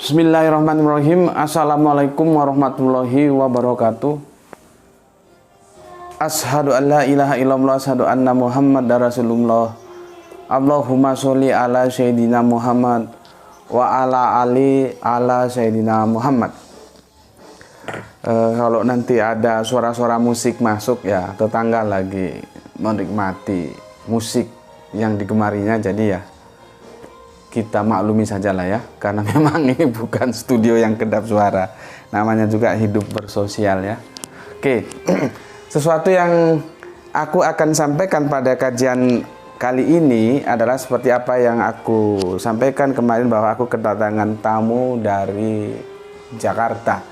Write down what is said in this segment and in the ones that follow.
Bismillahirrahmanirrahim. Assalamualaikum warahmatullahi wabarakatuh. Ashhadu an la ilaha illallah, ashhadu anna Muhammadar Rasulullah. Allahumma sholli ala sayyidina Muhammad wa ala ali ala sayyidina Muhammad. Kalau nanti ada suara-suara musik masuk, ya tetangga lagi menikmati musik yang digemarinya, jadi ya kita maklumi saja lah ya, karena memang ini bukan studio yang kedap suara, namanya juga hidup bersosial ya. Oke, sesuatu yang aku akan sampaikan pada kajian kali ini adalah seperti apa yang aku sampaikan kemarin, bahwa aku kedatangan tamu dari Jakarta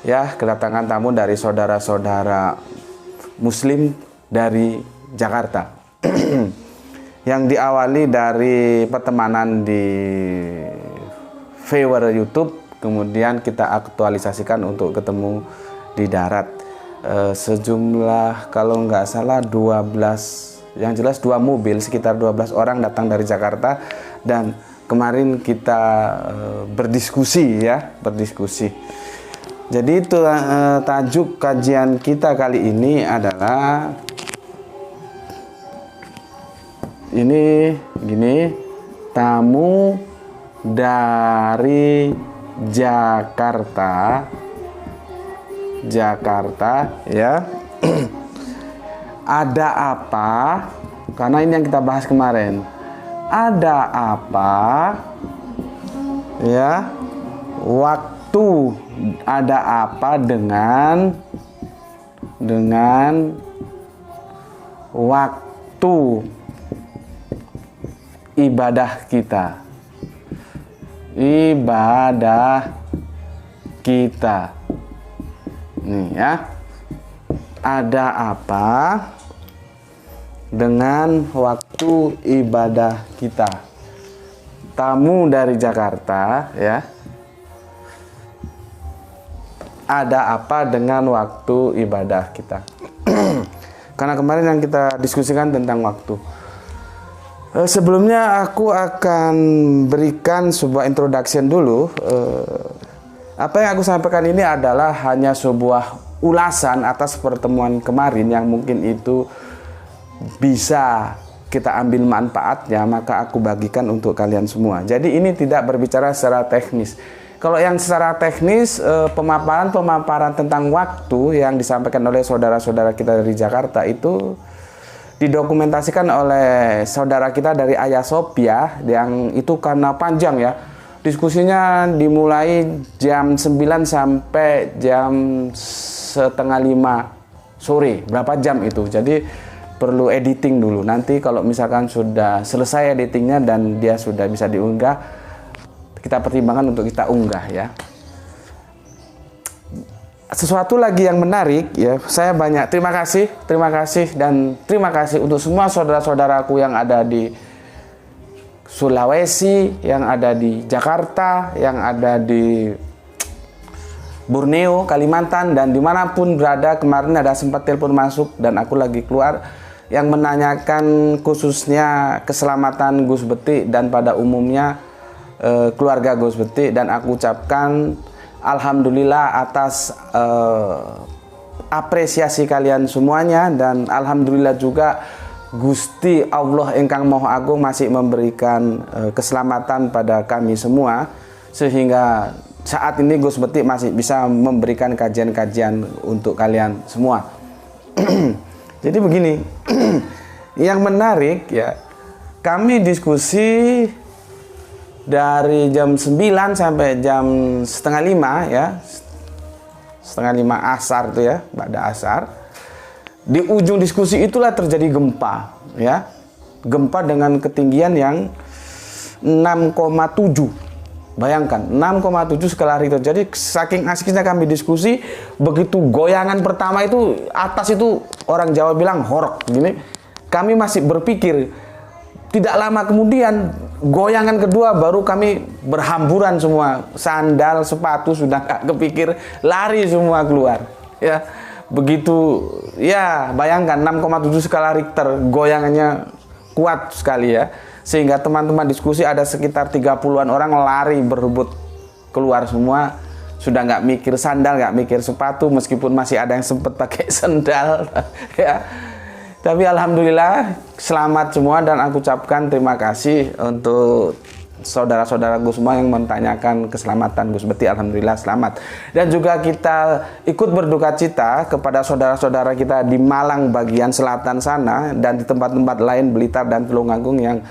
ya, kedatangan tamu dari saudara-saudara muslim dari Jakarta yang diawali dari pertemanan di viewer YouTube, kemudian kita aktualisasikan untuk ketemu di darat. Sejumlah kalau nggak salah 12, yang jelas 2 mobil, sekitar 12 orang datang dari Jakarta, dan kemarin kita berdiskusi ya, berdiskusi. Jadi itu tajuk kajian kita kali ini adalah ini gini, tamu dari Jakarta ya. Ada apa? Karena ini yang kita bahas kemarin. Ada apa ya? Waktu ada apa dengan waktu ibadah kita, nih ya, ada apa dengan waktu ibadah kita? Tamu dari Jakarta ya, ada apa dengan waktu ibadah kita? Karena kemarin yang kita diskusikan tentang waktu. Sebelumnya aku akan berikan sebuah introduction dulu. Apa yang aku sampaikan ini adalah hanya sebuah ulasan atas pertemuan kemarin yang mungkin itu bisa kita ambil manfaatnya, maka aku bagikan untuk kalian semua. Jadi ini tidak berbicara secara teknis. Kalau yang secara teknis, pemaparan tentang waktu yang disampaikan oleh saudara-saudara kita dari Jakarta itu didokumentasikan oleh saudara kita dari Ayah Sophia, yang itu karena panjang ya. Diskusinya dimulai jam 9 sampai jam setengah 5 sore. Berapa jam itu? Jadi perlu editing dulu. Nanti kalau misalkan sudah selesai editingnya dan dia sudah bisa diunggah, kita pertimbangkan untuk kita unggah ya. Sesuatu lagi yang menarik ya, saya banyak terima kasih untuk semua saudara-saudaraku yang ada di Sulawesi, yang ada di Jakarta, yang ada di Borneo, Kalimantan, dan dimanapun berada. Kemarin ada sempat telepon masuk dan aku lagi keluar yang menanyakan khususnya keselamatan Gus Beti dan pada umumnya keluarga Gus Beti, dan aku ucapkan alhamdulillah atas apresiasi kalian semuanya, dan alhamdulillah juga Gusti Allah Engkang Maha Agung masih memberikan keselamatan pada kami semua, sehingga saat ini Gus Beti masih bisa memberikan kajian-kajian untuk kalian semua. Jadi begini, yang menarik ya, kami diskusi dari jam 9 sampai jam setengah 5 ya, setengah 5 asar itu ya, pada asar. Di ujung diskusi itulah terjadi gempa ya, gempa dengan ketinggian yang 6,7. Bayangkan 6,7 skala Richter. Jadi saking asiknya kami diskusi, begitu goyangan pertama itu atas itu, orang Jawa bilang horok gini, kami masih berpikir. Tidak lama kemudian goyangan kedua baru kami berhamburan semua, sandal, sepatu sudah nggak kepikir, lari semua keluar ya. Begitu ya, bayangkan 6,7 skala Richter, goyangannya kuat sekali ya, sehingga teman-teman diskusi ada sekitar 30-an orang lari berebut keluar semua, sudah nggak mikir sandal, nggak mikir sepatu, meskipun masih ada yang sempat pakai sandal ya. Tapi alhamdulillah selamat semua, dan aku ucapkan terima kasih untuk saudara-saudaraku semua yang menanyakan keselamatan Gus Bekti. Alhamdulillah selamat. Dan juga kita ikut berduka cita kepada saudara-saudara kita di Malang bagian selatan sana, dan di tempat-tempat lain Blitar dan Tulungagung yang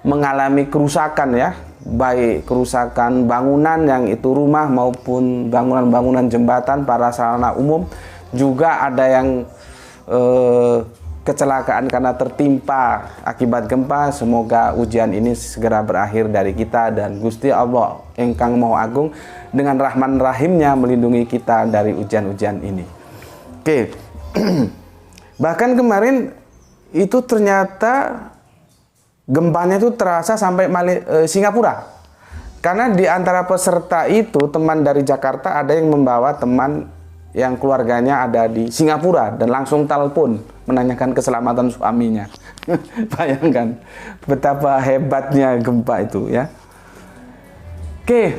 mengalami kerusakan ya, baik kerusakan bangunan yang itu rumah maupun bangunan-bangunan jembatan, para sarana umum. Juga ada yang kecelakaan karena tertimpa akibat gempa. Semoga ujian ini segera berakhir dari kita, dan Gusti Allah Engkang Maha Agung dengan Rahman Rahimnya melindungi kita dari ujian-ujian ini. Oke. Bahkan kemarin itu ternyata gempanya itu terasa sampai Singapura. Karena di antara peserta itu teman dari Jakarta ada yang membawa teman yang keluarganya ada di Singapura dan langsung telepon menanyakan keselamatan suaminya. Bayangkan betapa hebatnya gempa itu ya. Oke,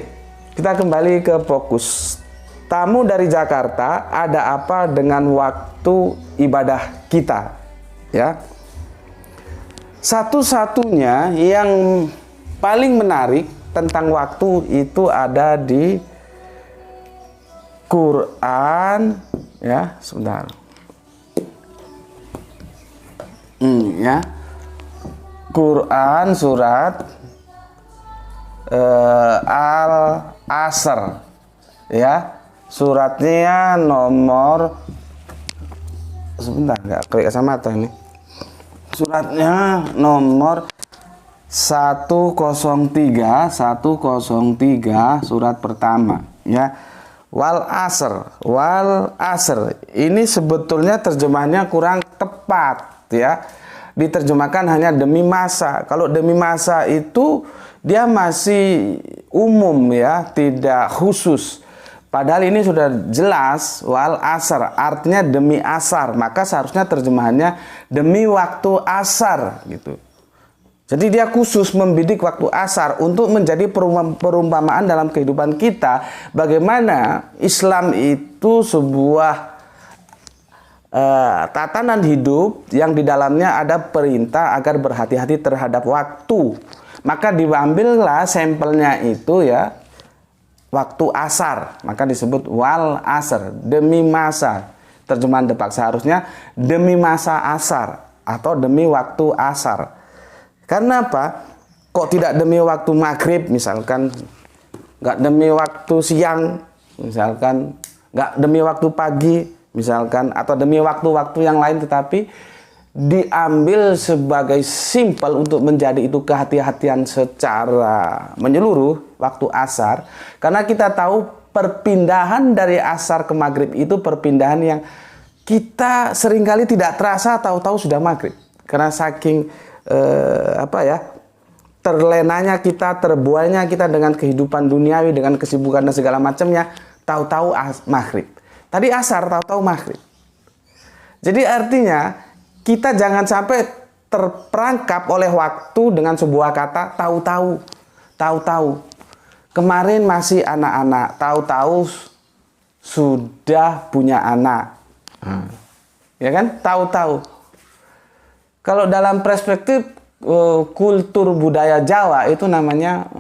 kita kembali ke fokus. Tamu dari Jakarta, ada apa dengan waktu ibadah kita? Ya. Satu-satunya yang paling menarik tentang waktu itu ada di Quran ya, sebentar. Ya. Quran surat Al-Asr ya. Suratnya nomor, sebentar, nggak klik kacamata ini. Suratnya nomor 103 surat pertama ya. Wal asr ini sebetulnya terjemahannya kurang tepat ya. Diterjemahkan hanya demi masa. Kalau demi masa itu dia masih umum ya, tidak khusus. Padahal ini sudah jelas wal asr artinya demi asar, maka seharusnya terjemahannya demi waktu asar gitu. Jadi dia khusus membidik waktu asar untuk menjadi perumpamaan dalam kehidupan kita, bagaimana Islam itu sebuah tatanan hidup yang di dalamnya ada perintah agar berhati-hati terhadap waktu. Maka diambillah sampelnya itu ya, waktu asar, maka disebut wal asr, demi masa. Terjemahan depak seharusnya demi masa asar atau demi waktu asar. Karena apa? Kok tidak demi waktu maghrib misalkan, nggak demi waktu siang misalkan, nggak demi waktu pagi misalkan, atau demi waktu-waktu yang lain, tetapi diambil sebagai simpel untuk menjadi itu kehati-hatian secara menyeluruh waktu asar. Karena kita tahu perpindahan dari asar ke maghrib itu perpindahan yang kita seringkali tidak terasa, tahu-tahu sudah maghrib. Karena saking terlenanya kita, terbuainya kita dengan kehidupan duniawi, dengan kesibukan dan segala macamnya, tahu-tahu maghrib. Tadi asar, tahu-tahu maghrib. Jadi artinya kita jangan sampai terperangkap oleh waktu dengan sebuah kata tahu-tahu. Tahu-tahu. Kemarin masih anak-anak, tahu-tahu sudah punya anak. Ya kan? Tahu-tahu. Kalau dalam perspektif kultur budaya Jawa itu namanya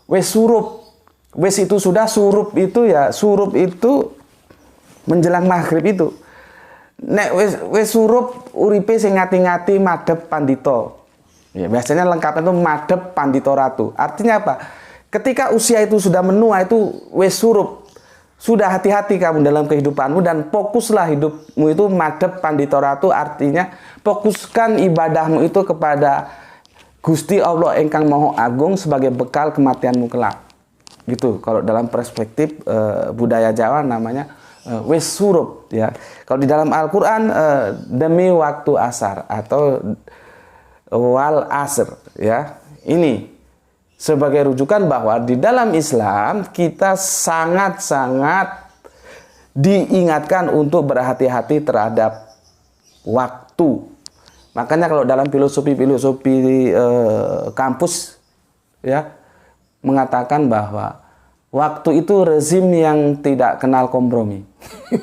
wes surup. Wes itu sudah, surup itu ya, surup itu menjelang maghrib itu. Nek wes surup uripe sing ngati-ngati madhep pandito. Ya, biasanya lengkapnya itu madhep pandito ratu. Artinya apa? Ketika usia itu sudah menua itu wes surup. Sudah hati-hati kamu dalam kehidupanmu dan fokuslah hidupmu itu madhep pandito ratu, artinya fokuskan ibadahmu itu kepada Gusti Allah Engkang Maha Agung sebagai bekal kematianmu kelak. Gitu. Kalau dalam perspektif budaya Jawa namanya wes surup ya. Kalau di dalam Al-Qur'an demi waktu asar atau wal asr ya. Ini sebagai rujukan bahwa di dalam Islam kita sangat-sangat diingatkan untuk berhati-hati terhadap waktu. Makanya kalau dalam filosofi kampus ya mengatakan bahwa Waktu itu rezim yang tidak kenal kompromi.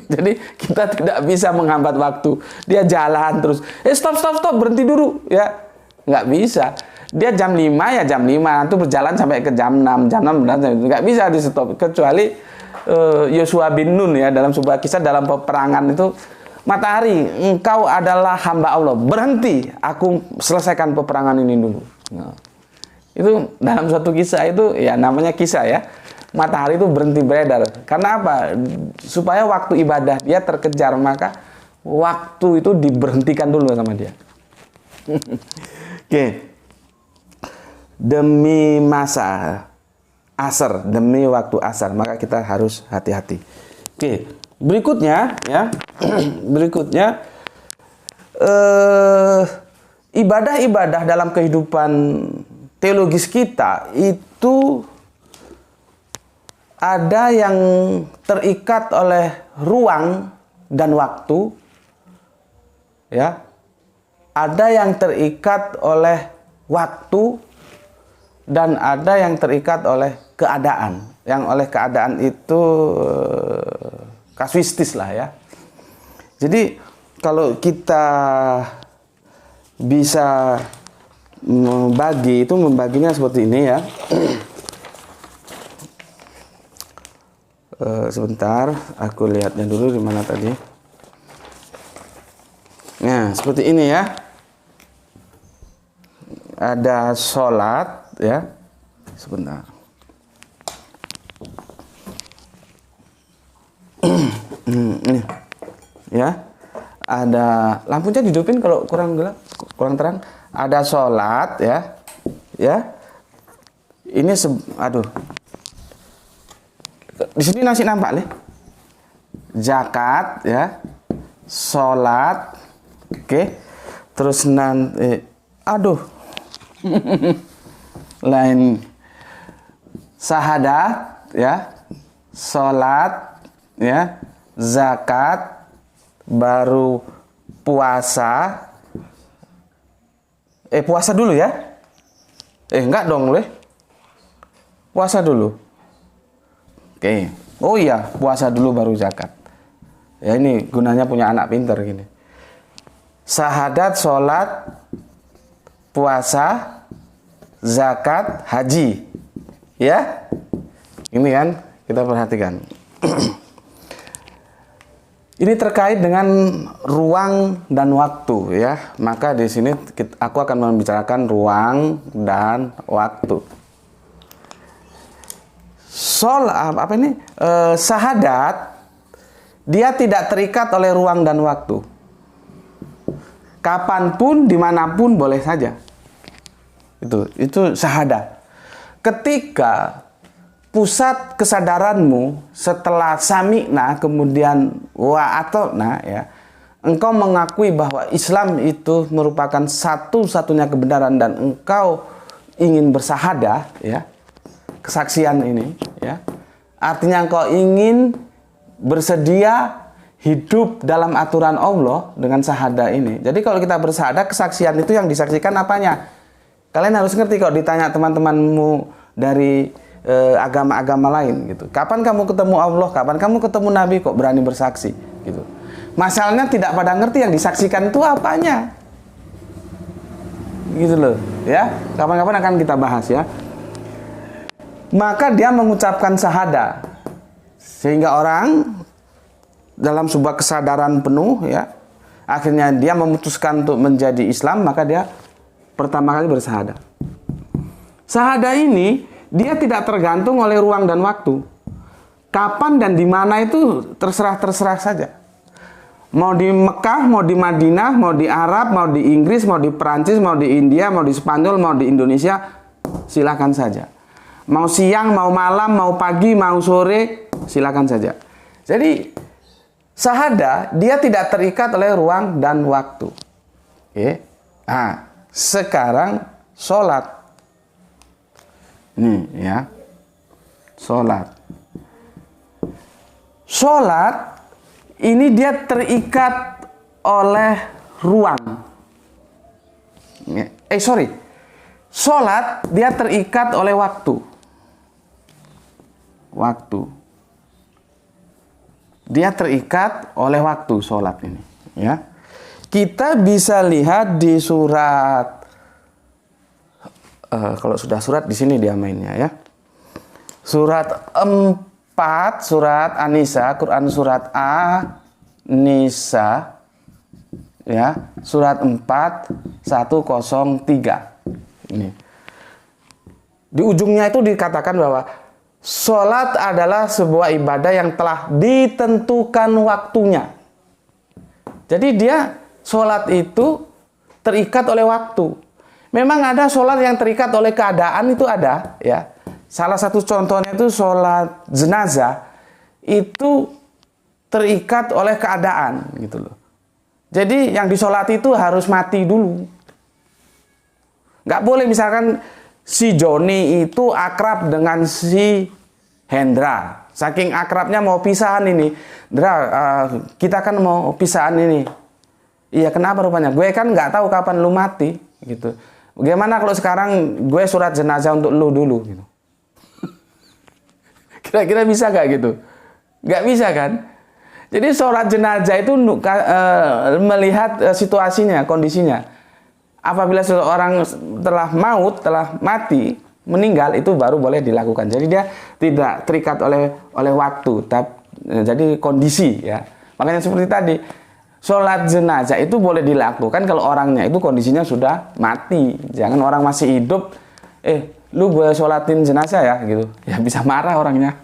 Jadi kita tidak bisa menghambat waktu. Dia jalan terus. Stop, berhenti dulu. Ya, nggak bisa. Dia jam 5 ya jam 5. Itu berjalan sampai ke jam 6. Jam 6 nggak bisa di stop. Kecuali Yosua bin Nun ya, dalam sebuah kisah dalam peperangan itu, matahari, engkau adalah hamba Allah. Berhenti, aku selesaikan peperangan ini dulu. Nah, itu dalam suatu kisah itu, ya namanya kisah ya. Matahari itu berhenti beredar. Karena apa? Supaya waktu ibadah dia terkejar, maka waktu itu diberhentikan dulu sama dia. Oke. Demi masa asar, demi waktu asar, maka kita harus hati-hati. Oke. Berikutnya ya. Berikutnya ibadah-ibadah dalam kehidupan teologis kita itu ada yang terikat oleh ruang dan waktu, ya. Ada yang terikat oleh waktu dan ada yang terikat oleh keadaan. Yang oleh keadaan itu kasuistis lah ya. Jadi kalau kita bisa membagi itu, membaginya seperti ini ya. Sebentar, aku lihatnya dulu di mana tadi. Nah, seperti ini ya. Ada sholat ya. Sebentar. Ini ya. Ada lampunya dihidupin kalau kurang gelap, kurang terang. Ada sholat ya. Ya. Ini aduh. Di sini masih nampak nih. Zakat ya. Sholat. Oke. Terus nanti aduh. Lain syahadat ya. Sholat ya. Zakat, baru puasa. Puasa dulu ya. Enggak dong, Le. Puasa dulu. Oke. Oh iya, puasa dulu baru zakat. Ya ini gunanya punya anak pinter gini. Syahadat, sholat, puasa, zakat, haji. Ya. Ini kan kita perhatikan. Ini terkait dengan ruang dan waktu ya. Maka di sini aku akan membicarakan ruang dan waktu. Syahadat dia tidak terikat oleh ruang dan waktu. Kapanpun, dimanapun boleh saja. Itu syahadat. Ketika pusat kesadaranmu setelah sami'na kemudian wa'atona ya, engkau mengakui bahwa Islam itu merupakan satu-satunya kebenaran dan engkau ingin bersahadah ya. Kesaksian ini ya. Artinya engkau ingin bersedia hidup dalam aturan Allah dengan syahadah ini. Jadi kalau kita bersahadah, kesaksian itu yang disaksikan apanya? Kalian harus ngerti kalau ditanya teman-temanmu dari agama-agama lain gitu. Kapan kamu ketemu Allah? Kapan kamu ketemu Nabi kok berani bersaksi gitu. Masalahnya tidak pada ngerti yang disaksikan itu apanya. Gitu loh, ya. Kapan-kapan akan kita bahas ya. Maka dia mengucapkan syahadah. Sehingga orang dalam sebuah kesadaran penuh ya, akhirnya dia memutuskan untuk menjadi Islam, maka dia pertama kali bersyahadah. Syahadah ini dia tidak tergantung oleh ruang dan waktu. Kapan dan di mana itu terserah saja. Mau di Mekah, mau di Madinah, mau di Arab, mau di Inggris, mau di Perancis, mau di India, mau di Spanyol, mau di Indonesia, silakan saja. Mau siang, mau malam, mau pagi, mau sore, silakan saja. Jadi syahadah dia tidak terikat oleh ruang dan waktu. Oke. Nah, sekarang sholat. Nih ya. Sholat. Sholat ini dia terikat oleh ruang. Sholat dia terikat oleh waktu. waktu. Dia terikat oleh waktu sholat ini, ya. Kita bisa lihat di surat, kalau sudah surat di sini dia mainnya, ya. Surat 4, surat An-Nisa, Quran surat An-Nisa, ya, surat 4, 103. Ini. Di ujungnya itu dikatakan bahwa sholat adalah sebuah ibadah yang telah ditentukan waktunya. Jadi dia sholat itu terikat oleh waktu. Memang ada sholat yang terikat oleh keadaan, itu ada, ya. Salah satu contohnya itu sholat jenazah itu terikat oleh keadaan, gitu loh. Jadi yang disolati itu harus mati dulu. Nggak boleh misalkan si Joni itu akrab dengan si Hendra. Saking akrabnya mau pisahan ini. Hendra, kita kan mau pisahan ini. Iya, kenapa rupanya? Gue kan nggak tahu kapan lu mati, gitu. Bagaimana kalau sekarang gue surat jenazah untuk lu dulu, gitu. Kira-kira bisa nggak gitu? Nggak bisa kan? Jadi sholat jenazah itu melihat situasinya, kondisinya. Apabila seseorang telah maut, telah mati, meninggal, itu baru boleh dilakukan. Jadi dia tidak terikat oleh waktu, jadi kondisi, ya. Makanya seperti tadi, sholat jenazah itu boleh dilakukan kalau orangnya itu kondisinya sudah mati. Jangan orang masih hidup, lu gue sholatin jenazah ya, gitu. Ya bisa marah orangnya.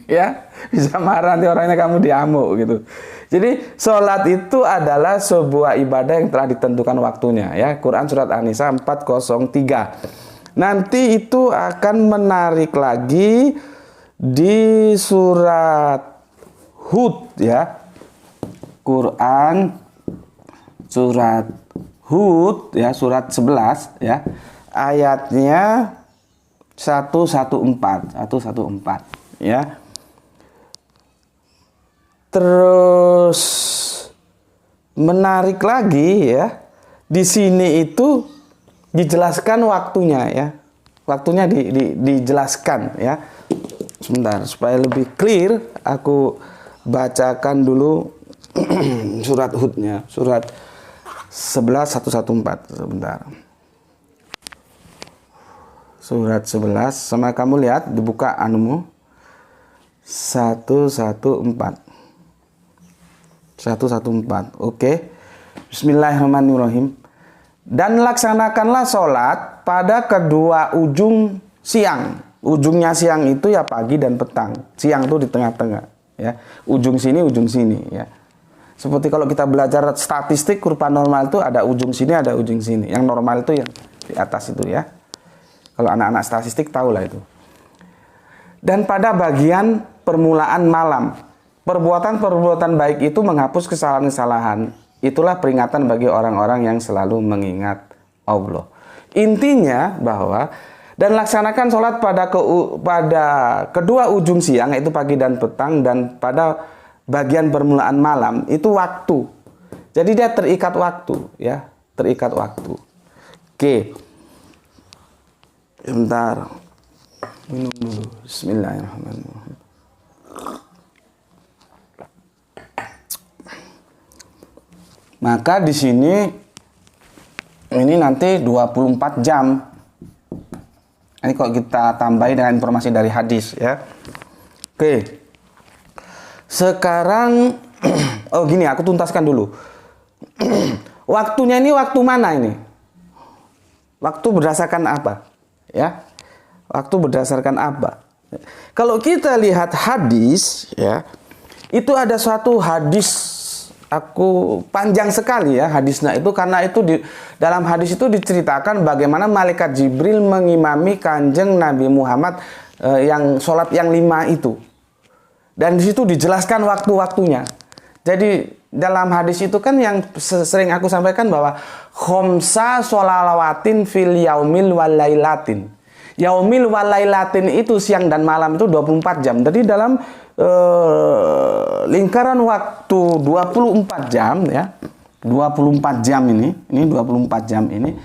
Ya, bisa marah nanti orangnya, kamu diamuk, gitu. Jadi sholat itu adalah sebuah ibadah yang telah ditentukan waktunya, ya. Quran surat An-Nisa 403. Nanti itu akan menarik lagi di surat Hud, ya. Quran surat Hud, ya, surat 11, ya. Ayatnya 114, ya. Terus menarik lagi, ya. Di sini itu dijelaskan waktunya, ya. Waktunya dijelaskan, ya. Sebentar, supaya lebih clear aku bacakan dulu surat Hud-nya, surat 11 114. Sebentar. Surat 11, sama kamu lihat, dibuka anumu. 114. Oke. Bismillahirrahmanirrahim. Dan laksanakanlah sholat pada kedua ujung siang. Ujungnya siang itu ya pagi dan petang. Siang itu di tengah-tengah, ya. Ujung sini, ya. Seperti kalau kita belajar statistik, kurva normal itu ada ujung sini, ada ujung sini. Yang normal itu yang di atas itu, ya. Kalau anak-anak statistik tahulah itu. Dan pada bagian permulaan malam, perbuatan-perbuatan baik itu menghapus kesalahan-kesalahan. Itulah peringatan bagi orang-orang yang selalu mengingat Allah. Intinya bahwa dan laksanakan sholat pada kedua ujung siang, yaitu pagi dan petang, dan pada bagian permulaan malam itu waktu. Jadi dia terikat waktu, ya, terikat waktu. Oke. Sebentar. Minum dulu. Bismillahirrahmanirrahim. Maka di sini ini nanti 24 jam. Ini kok kita tambahin dengan informasi dari hadis, ya. Oke. Sekarang oh gini, aku tuntaskan dulu. Waktunya ini waktu mana ini? Waktu berdasarkan apa? Ya. Waktu berdasarkan apa? Kalau kita lihat hadis, ya, itu ada suatu hadis, aku panjang sekali, ya, hadisnya itu, karena itu dalam hadis itu diceritakan bagaimana malaikat Jibril mengimami kanjeng Nabi Muhammad yang sholat yang 5 itu, dan di situ dijelaskan waktu-waktunya. Jadi dalam hadis itu kan yang sering aku sampaikan bahwa khomsa sholawatin fil yaumil walailatin. Yaumil walailatin itu siang dan malam itu 24 jam. Jadi dalam lingkaran waktu 24 jam, ya. 24 jam ini 24 jam ini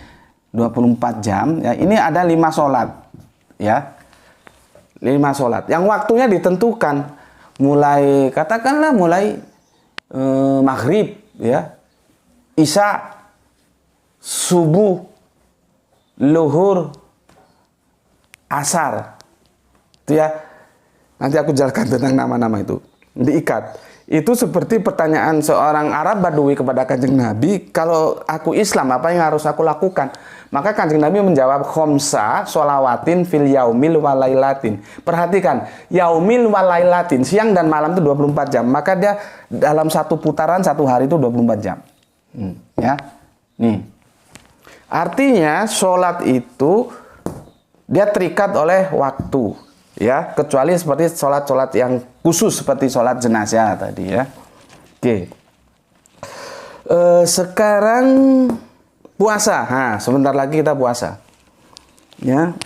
24 jam, ya. Ini ada 5 sholat, ya. 5 5 sholat. Yang waktunya ditentukan. Mulai, katakanlah mulai maghrib, ya, isya, subuh, luhur, asar. Itu ya. Nanti aku jelaskan tentang nama-nama itu. Diikat. Itu seperti pertanyaan seorang Arab Badui kepada Kanjeng Nabi, kalau aku Islam apa yang harus aku lakukan? Maka Kanjeng Nabi menjawab, khomsa sholawatin fil yaumil walailatin. Perhatikan, yaumil walailatin, siang dan malam itu 24 jam. Maka dia dalam satu putaran satu hari itu 24 jam. Ya. Nih. Artinya sholat itu dia terikat oleh waktu, ya, kecuali seperti sholat-sholat yang khusus seperti sholat jenazah tadi, ya. Oke. Sekarang puasa. Nah, sebentar lagi kita puasa, ya.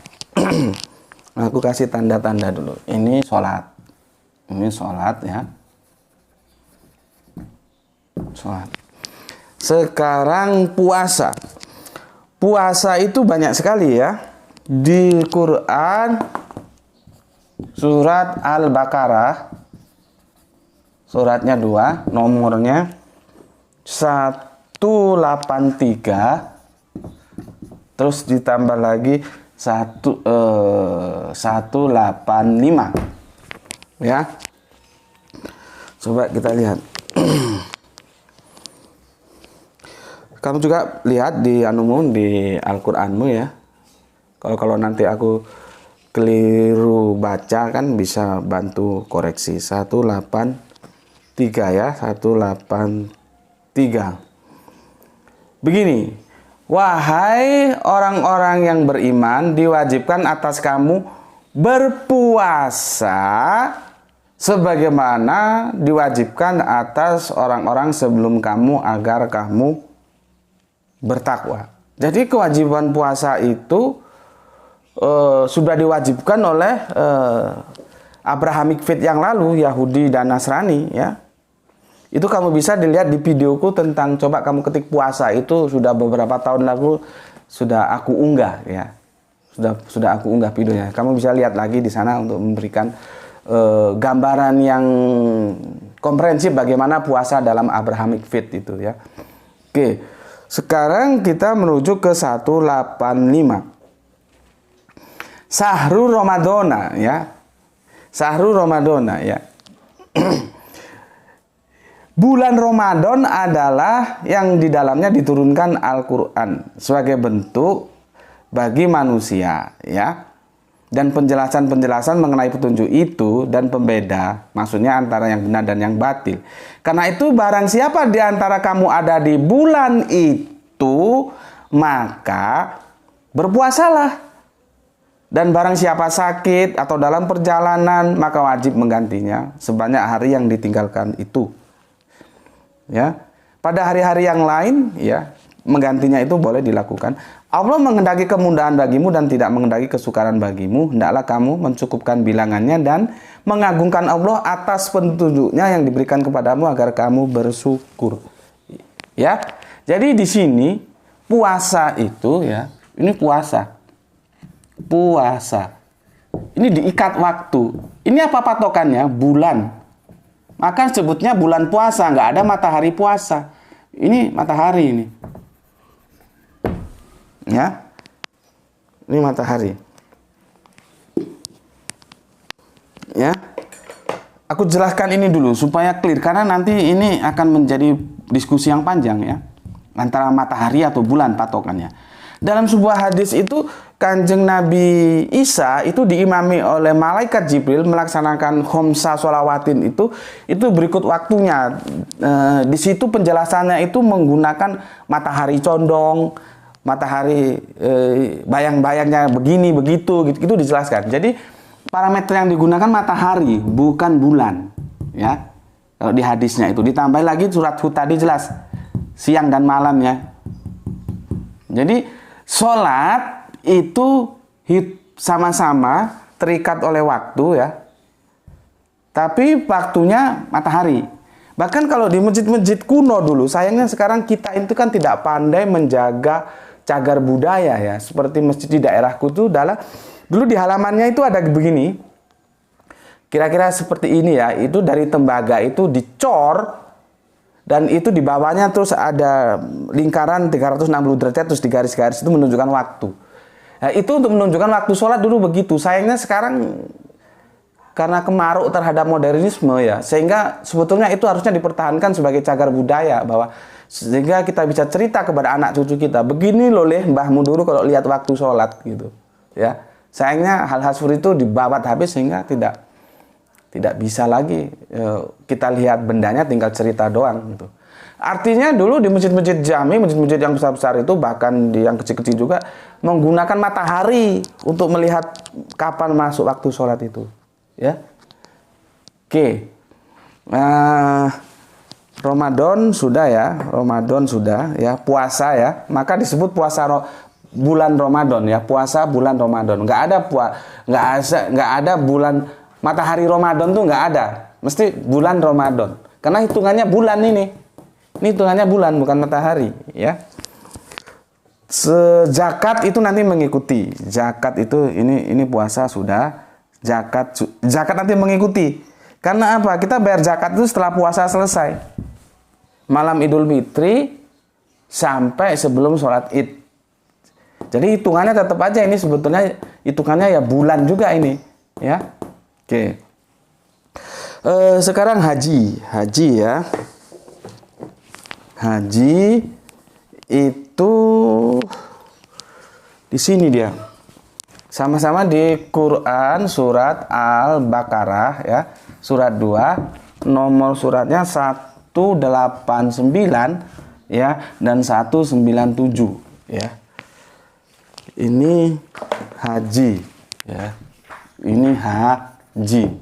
Aku kasih tanda-tanda dulu. Ini sholat, ya, sholat. Sekarang puasa. Puasa itu banyak sekali, ya. Di Quran surat Al-Baqarah suratnya 2, nomornya 183, terus ditambah lagi 185, ya. Coba kita lihat. Kamu juga lihat di anumu, di Al-Qur'anmu, ya. Kalau nanti aku keliru baca kan bisa bantu koreksi. 183, ya, 183. Begini, wahai orang-orang yang beriman, diwajibkan atas kamu berpuasa sebagaimana diwajibkan atas orang-orang sebelum kamu agar kamu bertakwa. Jadi kewajiban puasa itu sudah diwajibkan oleh Abrahamic Faith yang lalu, Yahudi dan Nasrani, ya. Itu kamu bisa dilihat di videoku tentang, coba kamu ketik puasa, itu sudah beberapa tahun lalu sudah aku unggah, ya. Sudah aku unggah videonya. Kamu bisa lihat lagi di sana untuk memberikan gambaran yang komprehensif bagaimana puasa dalam Abrahamic Faith itu, ya. Oke. Sekarang kita menuju ke 185. Sahrul Ramadana, ya. Sahrul Ramadana, ya. Bulan Ramadan adalah yang di dalamnya diturunkan Al-Qur'an sebagai bentuk bagi manusia, ya. Dan penjelasan-penjelasan mengenai petunjuk itu dan pembeda, maksudnya antara yang benar dan yang batil. Karena itu barang siapa di antara kamu ada di bulan itu, maka berpuasalah. Dan barang siapa sakit atau dalam perjalanan, maka wajib menggantinya sebanyak hari yang ditinggalkan itu. Ya. Pada hari-hari yang lain, ya, menggantinya itu boleh dilakukan. Allah menghendaki kemudahan bagimu dan tidak menghendaki kesukaran bagimu. Hendaklah kamu mencukupkan bilangannya dan mengagungkan Allah atas petunjuknya yang diberikan kepadamu agar kamu bersyukur. Ya. Jadi di sini puasa itu, ya, ini puasa. Puasa. Ini diikat waktu. Ini apa patokannya? Bulan. Maka sebutnya bulan puasa, nggak ada matahari puasa. Ini matahari ini. Ya. Ini matahari. Ya. Aku jelaskan ini dulu supaya clear karena nanti ini akan menjadi diskusi yang panjang, ya. Antara matahari atau bulan patokannya. Dalam sebuah hadis itu Kanjeng Nabi Isa itu diimami oleh malaikat Jibril melaksanakan khomsa sholawatin itu berikut waktunya. Di situ penjelasannya itu menggunakan matahari condong, matahari bayang-bayangnya begini begitu gitu dijelaskan. Jadi parameter yang digunakan matahari bukan bulan, ya. Kalau di hadisnya itu ditambah lagi surat Hud tadi jelas siang dan malam, ya. Jadi sholat itu sama-sama terikat oleh waktu, ya. Tapi waktunya matahari. Bahkan kalau di masjid-masjid kuno dulu, sayangnya sekarang kita itu kan tidak pandai menjaga cagar budaya, ya. Seperti masjid di daerahku itu adalah dulu di halamannya itu ada begini. Kira-kira seperti ini ya, itu dari tembaga itu dicor, dan itu di bawahnya terus ada lingkaran 360 derajat, terus di garis-garis itu menunjukkan waktu. Nah, itu untuk menunjukkan waktu sholat dulu begitu. Sayangnya sekarang karena kemaruk terhadap modernisme ya, sehingga sebetulnya itu harusnya dipertahankan sebagai cagar budaya, bahwa sehingga kita bisa cerita kepada anak cucu kita, begini loh leh mbahmu dulu kalau lihat waktu sholat gitu ya. Sayangnya hal-hal seperti itu dibabat habis sehingga tidak bisa lagi kita lihat bendanya, tinggal cerita doang gitu. Artinya dulu di masjid-masjid jami, masjid-masjid yang besar-besar itu, bahkan di yang kecil-kecil juga menggunakan matahari untuk melihat kapan masuk waktu sholat itu ya. Oke. Ramadan sudah ya, Ramadan sudah ya, puasa ya, maka disebut puasa bulan Ramadan ya, puasa bulan Ramadan. Nggak ada bulan matahari Ramadan tuh nggak ada, mesti bulan Ramadan, karena hitungannya bulan ini hitungannya bulan bukan matahari ya. Zakat itu nanti mengikuti, zakat itu ini puasa sudah, zakat nanti mengikuti. Karena apa? Kita bayar zakat itu setelah puasa selesai, malam Idul Fitri sampai sebelum sholat Id. Jadi hitungannya tetap aja ini sebetulnya hitungannya ya bulan juga ini ya. Oke. Sekarang haji ya. Haji itu di sini dia. Sama-sama di Quran surat Al-Baqarah ya, surat 2, nomor suratnya 189 ya dan 197 ya. Ini haji ya. Ini haji.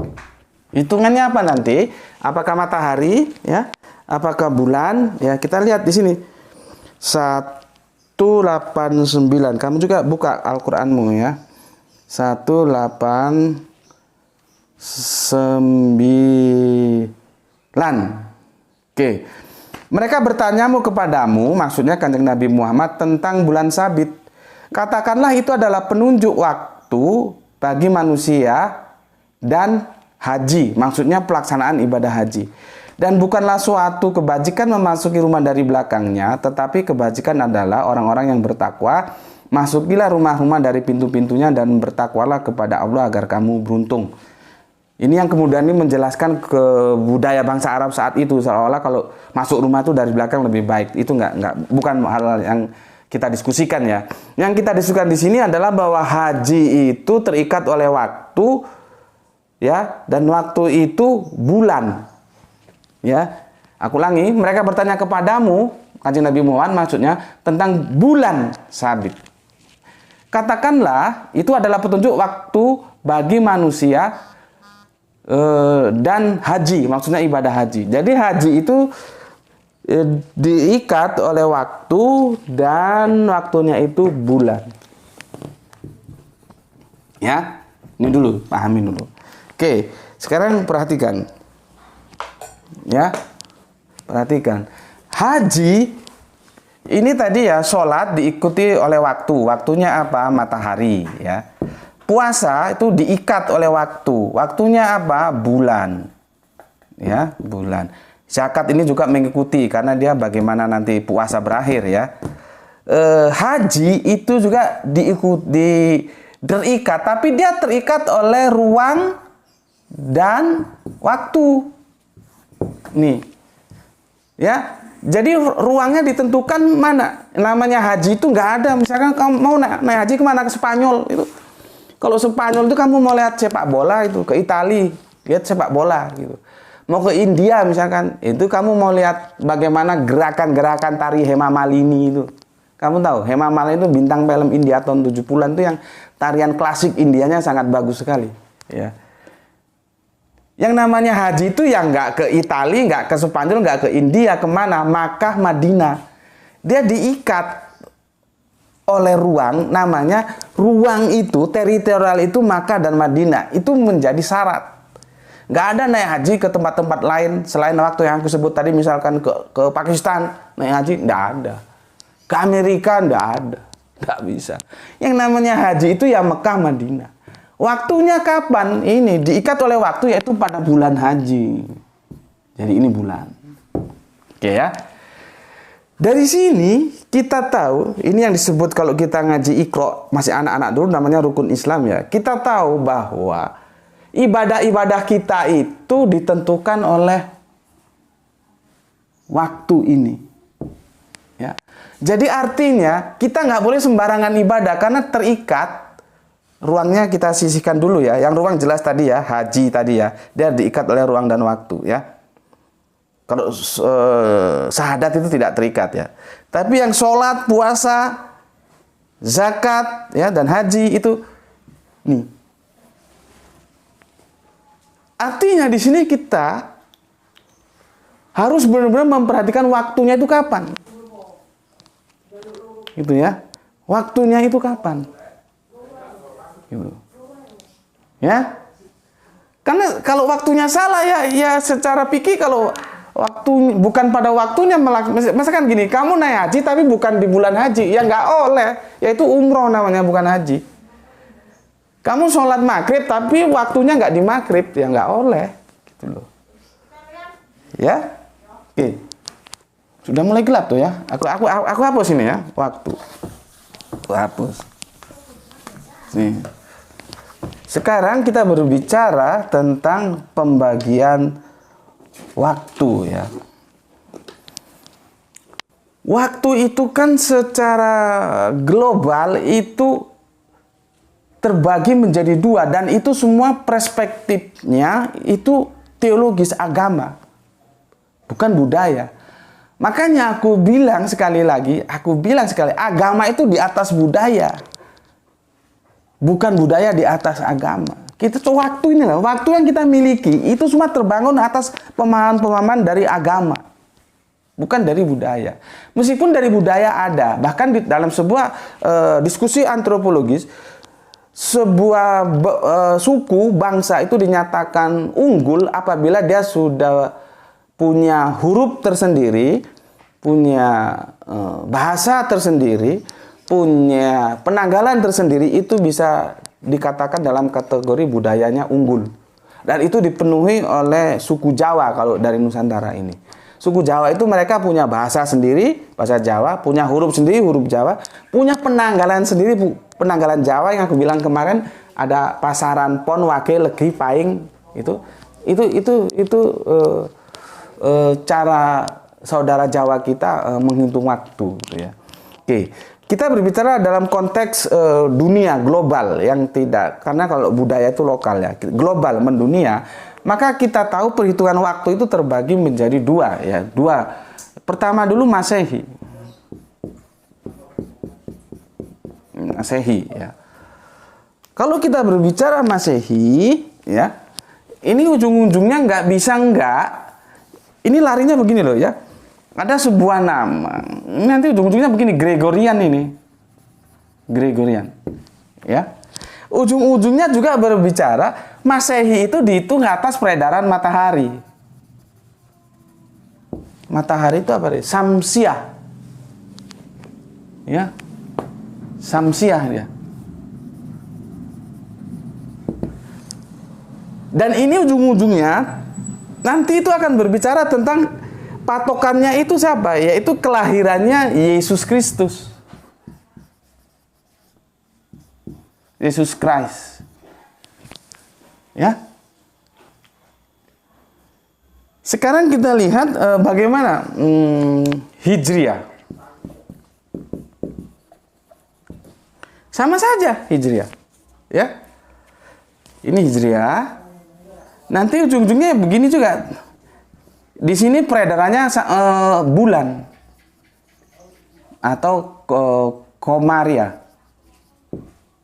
Hitungannya apa nanti? Apakah matahari ya? Apakah bulan? Ya, kita lihat di sini. 189. Kamu juga buka Al-Qur'anmu ya. 189. Oke. Mereka bertanyamu kepadamu, maksudnya Kanjeng Nabi Muhammad, tentang bulan sabit. Katakanlah itu adalah penunjuk waktu bagi manusia dan haji, maksudnya pelaksanaan ibadah haji. Dan bukanlah suatu kebajikan memasuki rumah dari belakangnya, tetapi kebajikan adalah orang-orang yang bertakwa. Masukilah rumah-rumah dari pintu-pintunya dan bertakwalah kepada Allah agar kamu beruntung. Ini yang kemudian ini menjelaskan ke budaya bangsa Arab saat itu, seolah-olah kalau masuk rumah itu dari belakang lebih baik. Itu bukan hal yang kita diskusikan ya. Yang kita diskusikan di sini adalah bahwa haji itu terikat oleh waktu ya, dan waktu itu bulan. Ya. Aku ulangi, mereka bertanya kepadamu, Kanjeng Nabi Muhammad maksudnya, tentang bulan sabit. Katakanlah itu adalah petunjuk waktu bagi manusia dan haji, maksudnya ibadah haji. Jadi haji itu diikat oleh waktu dan waktunya itu bulan. Ya, ini dulu, pahamin dulu. Oke, sekarang perhatikan. Ya, perhatikan. Haji ini tadi ya, sholat diikuti oleh waktu. Waktunya apa? Matahari ya. Puasa itu diikat oleh waktu. Waktunya apa? Bulan. Ya, bulan. Zakat ini juga mengikuti karena dia bagaimana nanti puasa berakhir ya. Haji itu juga terikat, tapi dia terikat oleh ruang dan waktu. Nih. Ya. Jadi ruangnya ditentukan mana. Namanya haji itu nggak ada. Misalkan kamu mau naik haji kemana? Ke Spanyol itu. Kalau Spanyol itu kamu mau lihat sepak bola itu, ke Italia lihat sepak bola gitu. Mau ke India misalkan, itu kamu mau lihat bagaimana gerakan-gerakan tari Hema Malini itu. Kamu tahu, Hema Malini itu bintang film India tahun 70-an itu yang tarian klasik Indianya sangat bagus sekali. Ya. Yang namanya haji itu yang nggak ke Italia, nggak ke Spanyol, nggak ke India, kemana? Makkah, Madinah. Dia diikat oleh ruang, namanya ruang itu, teritorial itu Makkah dan Madinah. Itu menjadi syarat. Nggak ada naik haji ke tempat-tempat lain selain waktu yang aku sebut tadi, misalkan ke Pakistan naik haji, nggak ada. Ke Amerika nggak ada, nggak bisa. Yang namanya haji itu ya Mekah, Madinah. Waktunya kapan? Ini diikat oleh waktu, yaitu pada bulan haji. Jadi ini bulan. Oke ya. Dari sini kita tahu, ini yang disebut kalau kita ngaji Iqra, masih anak-anak dulu namanya rukun Islam ya. Kita tahu bahwa ibadah-ibadah kita itu ditentukan oleh waktu ini. Ya. Jadi artinya kita nggak boleh sembarangan ibadah karena terikat. Ruangnya kita sisihkan dulu ya. Yang ruang jelas tadi ya, haji tadi ya. Dia diikat oleh ruang dan waktu ya. Kalau syahadat itu tidak terikat ya. Tapi yang sholat, puasa, zakat ya dan haji itu nih. Artinya di sini kita harus benar-benar memperhatikan waktunya itu kapan. Gitu ya. Waktunya itu kapan? Gitu. Ya. Karena kalau waktunya salah ya secara fikih kalau waktu bukan pada waktunya misalkan gini, kamu naik haji tapi bukan di bulan haji, ya nggak oleh, yaitu umroh namanya bukan haji. Kamu sholat maghrib tapi waktunya nggak di maghrib, ya nggak oleh, gitu loh. Ya, oke. Sudah mulai gelap tuh ya. Aku hapus ini ya, waktu. Aku hapus. Nih. Sekarang kita berbicara tentang pembagian waktu ya. Waktu itu kan secara global itu terbagi menjadi dua dan itu semua perspektifnya itu teologis agama, bukan budaya. Makanya aku bilang sekali lagi, agama itu di atas budaya. Bukan budaya di atas agama. Kita tuh waktu ini lah, waktu yang kita miliki itu semua terbangun atas pemahaman-pemahaman dari agama, bukan dari budaya. Meskipun dari budaya ada, bahkan di dalam sebuah diskusi antropologis, sebuah suku bangsa itu dinyatakan unggul apabila dia sudah punya huruf tersendiri, punya bahasa tersendiri, punya penanggalan tersendiri, itu bisa dikatakan dalam kategori budayanya unggul. Dan itu dipenuhi oleh suku Jawa kalau dari Nusantara ini. Suku Jawa itu mereka punya bahasa sendiri, bahasa Jawa, punya huruf sendiri, huruf Jawa, punya penanggalan sendiri, penanggalan Jawa yang aku bilang kemarin ada pasaran, pon, wage, legi, paing, itu cara saudara Jawa kita menghitung waktu, gitu ya. Oke. Kita berbicara dalam konteks dunia global yang tidak, karena kalau budaya itu lokal ya, global mendunia, maka kita tahu perhitungan waktu itu terbagi menjadi dua ya, dua. Pertama dulu Masehi. Masehi ya. Kalau kita berbicara Masehi ya, ini ujung-ujungnya nggak bisa enggak. Ini larinya begini loh ya. Ada sebuah nama, ini nanti ujung-ujungnya begini, Gregorian ini. Gregorian. Ya. Ujung-ujungnya juga berbicara, Masehi itu dihitung atas peredaran matahari. Matahari itu apa? Samsiah. Ya. Samsiah dia. Dan ini ujung-ujungnya, nanti itu akan berbicara tentang patokannya itu siapa? Yaitu kelahirannya Yesus Kristus. Yesus Christ. Ya. Sekarang kita lihat bagaimana Hijriah. Sama saja Hijriah. Ya. Ini Hijriah. Nanti ujung-ujungnya begini juga. Di sini peredarannya bulan atau komaria.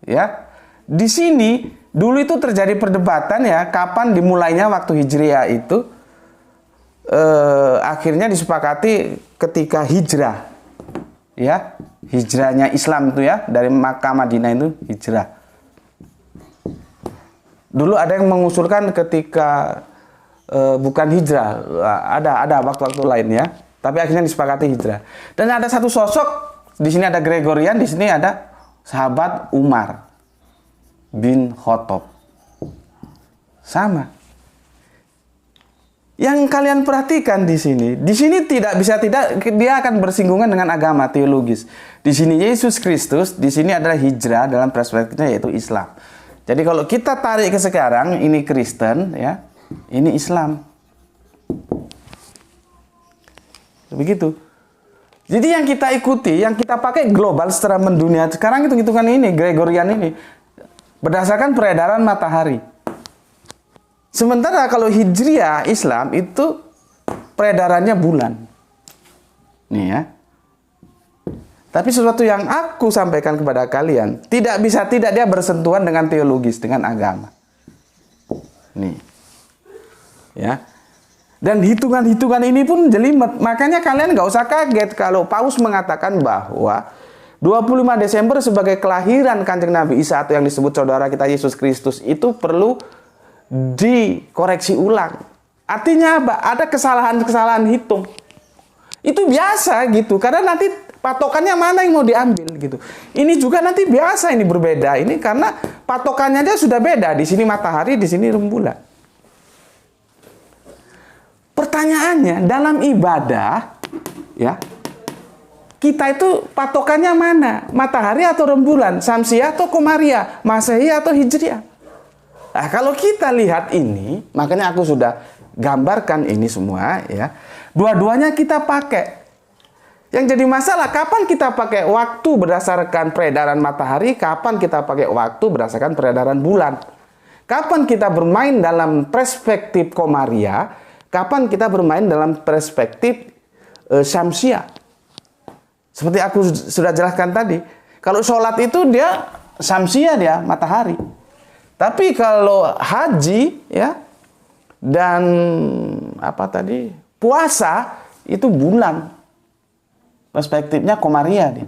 Ya. Di sini dulu itu terjadi perdebatan ya, kapan dimulainya waktu Hijriah itu. Akhirnya disepakati ketika hijrah. Ya, hijrahnya Islam itu ya, dari Makkah Madinah itu hijrah. Dulu ada yang mengusulkan ketika bukan hijrah, ada waktu-waktu lain ya. Tapi akhirnya disepakati hijrah. Dan ada satu sosok, di sini ada Gregorian, di sini ada sahabat Umar bin Khattab. Sama. Yang kalian perhatikan di sini tidak dia akan bersinggungan dengan agama teologis. Di sini Yesus Kristus, di sini adalah hijrah dalam perspektifnya yaitu Islam. Jadi kalau kita tarik ke sekarang, ini Kristen ya, ini Islam. Begitu. Jadi yang kita ikuti, yang kita pakai global secara mendunia sekarang hitungan ini Gregorian ini berdasarkan peredaran matahari. Sementara kalau Hijriah Islam itu peredarannya bulan. Nih ya. Tapi sesuatu yang aku sampaikan kepada kalian, tidak dia bersentuhan dengan teologis, dengan agama. Nih. Ya. Dan hitungan-hitungan ini pun jelimet. Makanya kalian nggak usah kaget kalau Paus mengatakan bahwa 25 Desember sebagai kelahiran Kanjeng Nabi Isa atau yang disebut saudara kita Yesus Kristus itu perlu dikoreksi ulang. Artinya apa? Ada kesalahan-kesalahan hitung. Itu biasa gitu. Karena nanti patokannya mana yang mau diambil gitu. Ini juga nanti biasa ini berbeda. Ini karena patokannya dia sudah beda. Di sini matahari, di sini rembulan. Pertanyaannya, dalam ibadah ya, kita itu patokannya mana? Matahari atau rembulan? Syamsiah atau Komariah? Masehi atau Hijriah? Nah, kalau kita lihat ini, makanya aku sudah gambarkan ini semua ya. Dua-duanya kita pakai. Yang jadi masalah, kapan kita pakai waktu berdasarkan peredaran matahari, kapan kita pakai waktu berdasarkan peredaran bulan. Kapan kita bermain dalam perspektif Komariah, kapan kita bermain dalam perspektif Syamsiah. Seperti aku sudah jelaskan tadi, kalau sholat itu dia Syamsiah, dia matahari. Tapi kalau haji ya dan puasa itu bulan. Perspektifnya Komariah nih.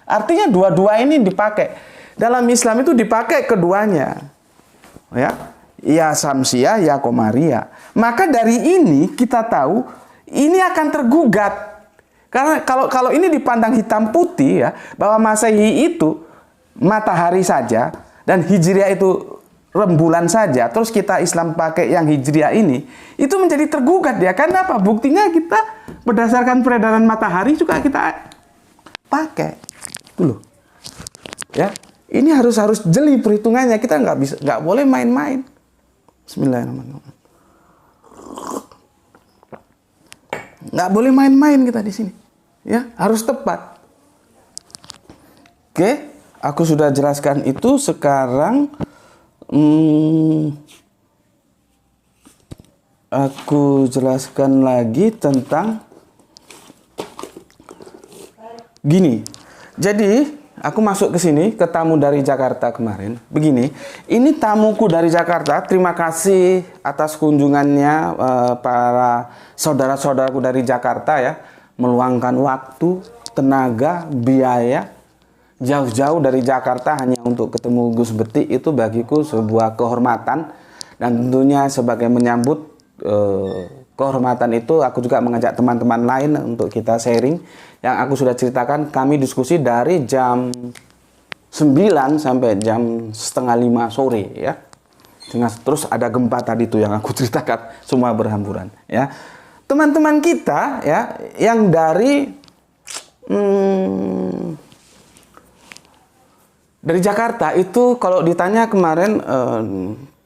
Artinya dua-dua ini dipakai. Dalam Islam itu dipakai keduanya. Ya. Ya Syamsiah, ya Komariah. Maka dari ini kita tahu ini akan tergugat. Karena kalau ini dipandang hitam putih ya, bahwa Masehi itu matahari saja dan Hijriah itu rembulan saja, terus kita Islam pakai yang Hijriah ini, itu menjadi tergugat ya. Karena apa? Buktinya kita berdasarkan peredaran matahari juga kita pakai. Dulu. Ya. Ini harus jeli perhitungannya. Kita nggak boleh main-main. Bismillahirrahmanirrahim. Nggak boleh main-main kita di sini. Ya, harus tepat. Oke, aku sudah jelaskan itu. Sekarang aku jelaskan lagi tentang gini. Jadi aku masuk ke sini ke tamu dari Jakarta kemarin. Begini, ini tamuku dari Jakarta. Terima kasih atas kunjungannya para saudara-saudaraku dari Jakarta ya, meluangkan waktu, tenaga, biaya jauh-jauh dari Jakarta hanya untuk ketemu Gus Beti. Itu bagiku sebuah kehormatan, dan tentunya sebagai menyambut kehormatan itu aku juga mengajak teman-teman lain untuk kita sharing. Yang aku sudah ceritakan, kami diskusi dari jam 9 sampai jam setengah 5 sore ya. Terus ada gempa tadi tuh yang aku ceritakan, semua berhamburan ya. Teman-teman kita ya yang dari Jakarta itu kalau ditanya kemarin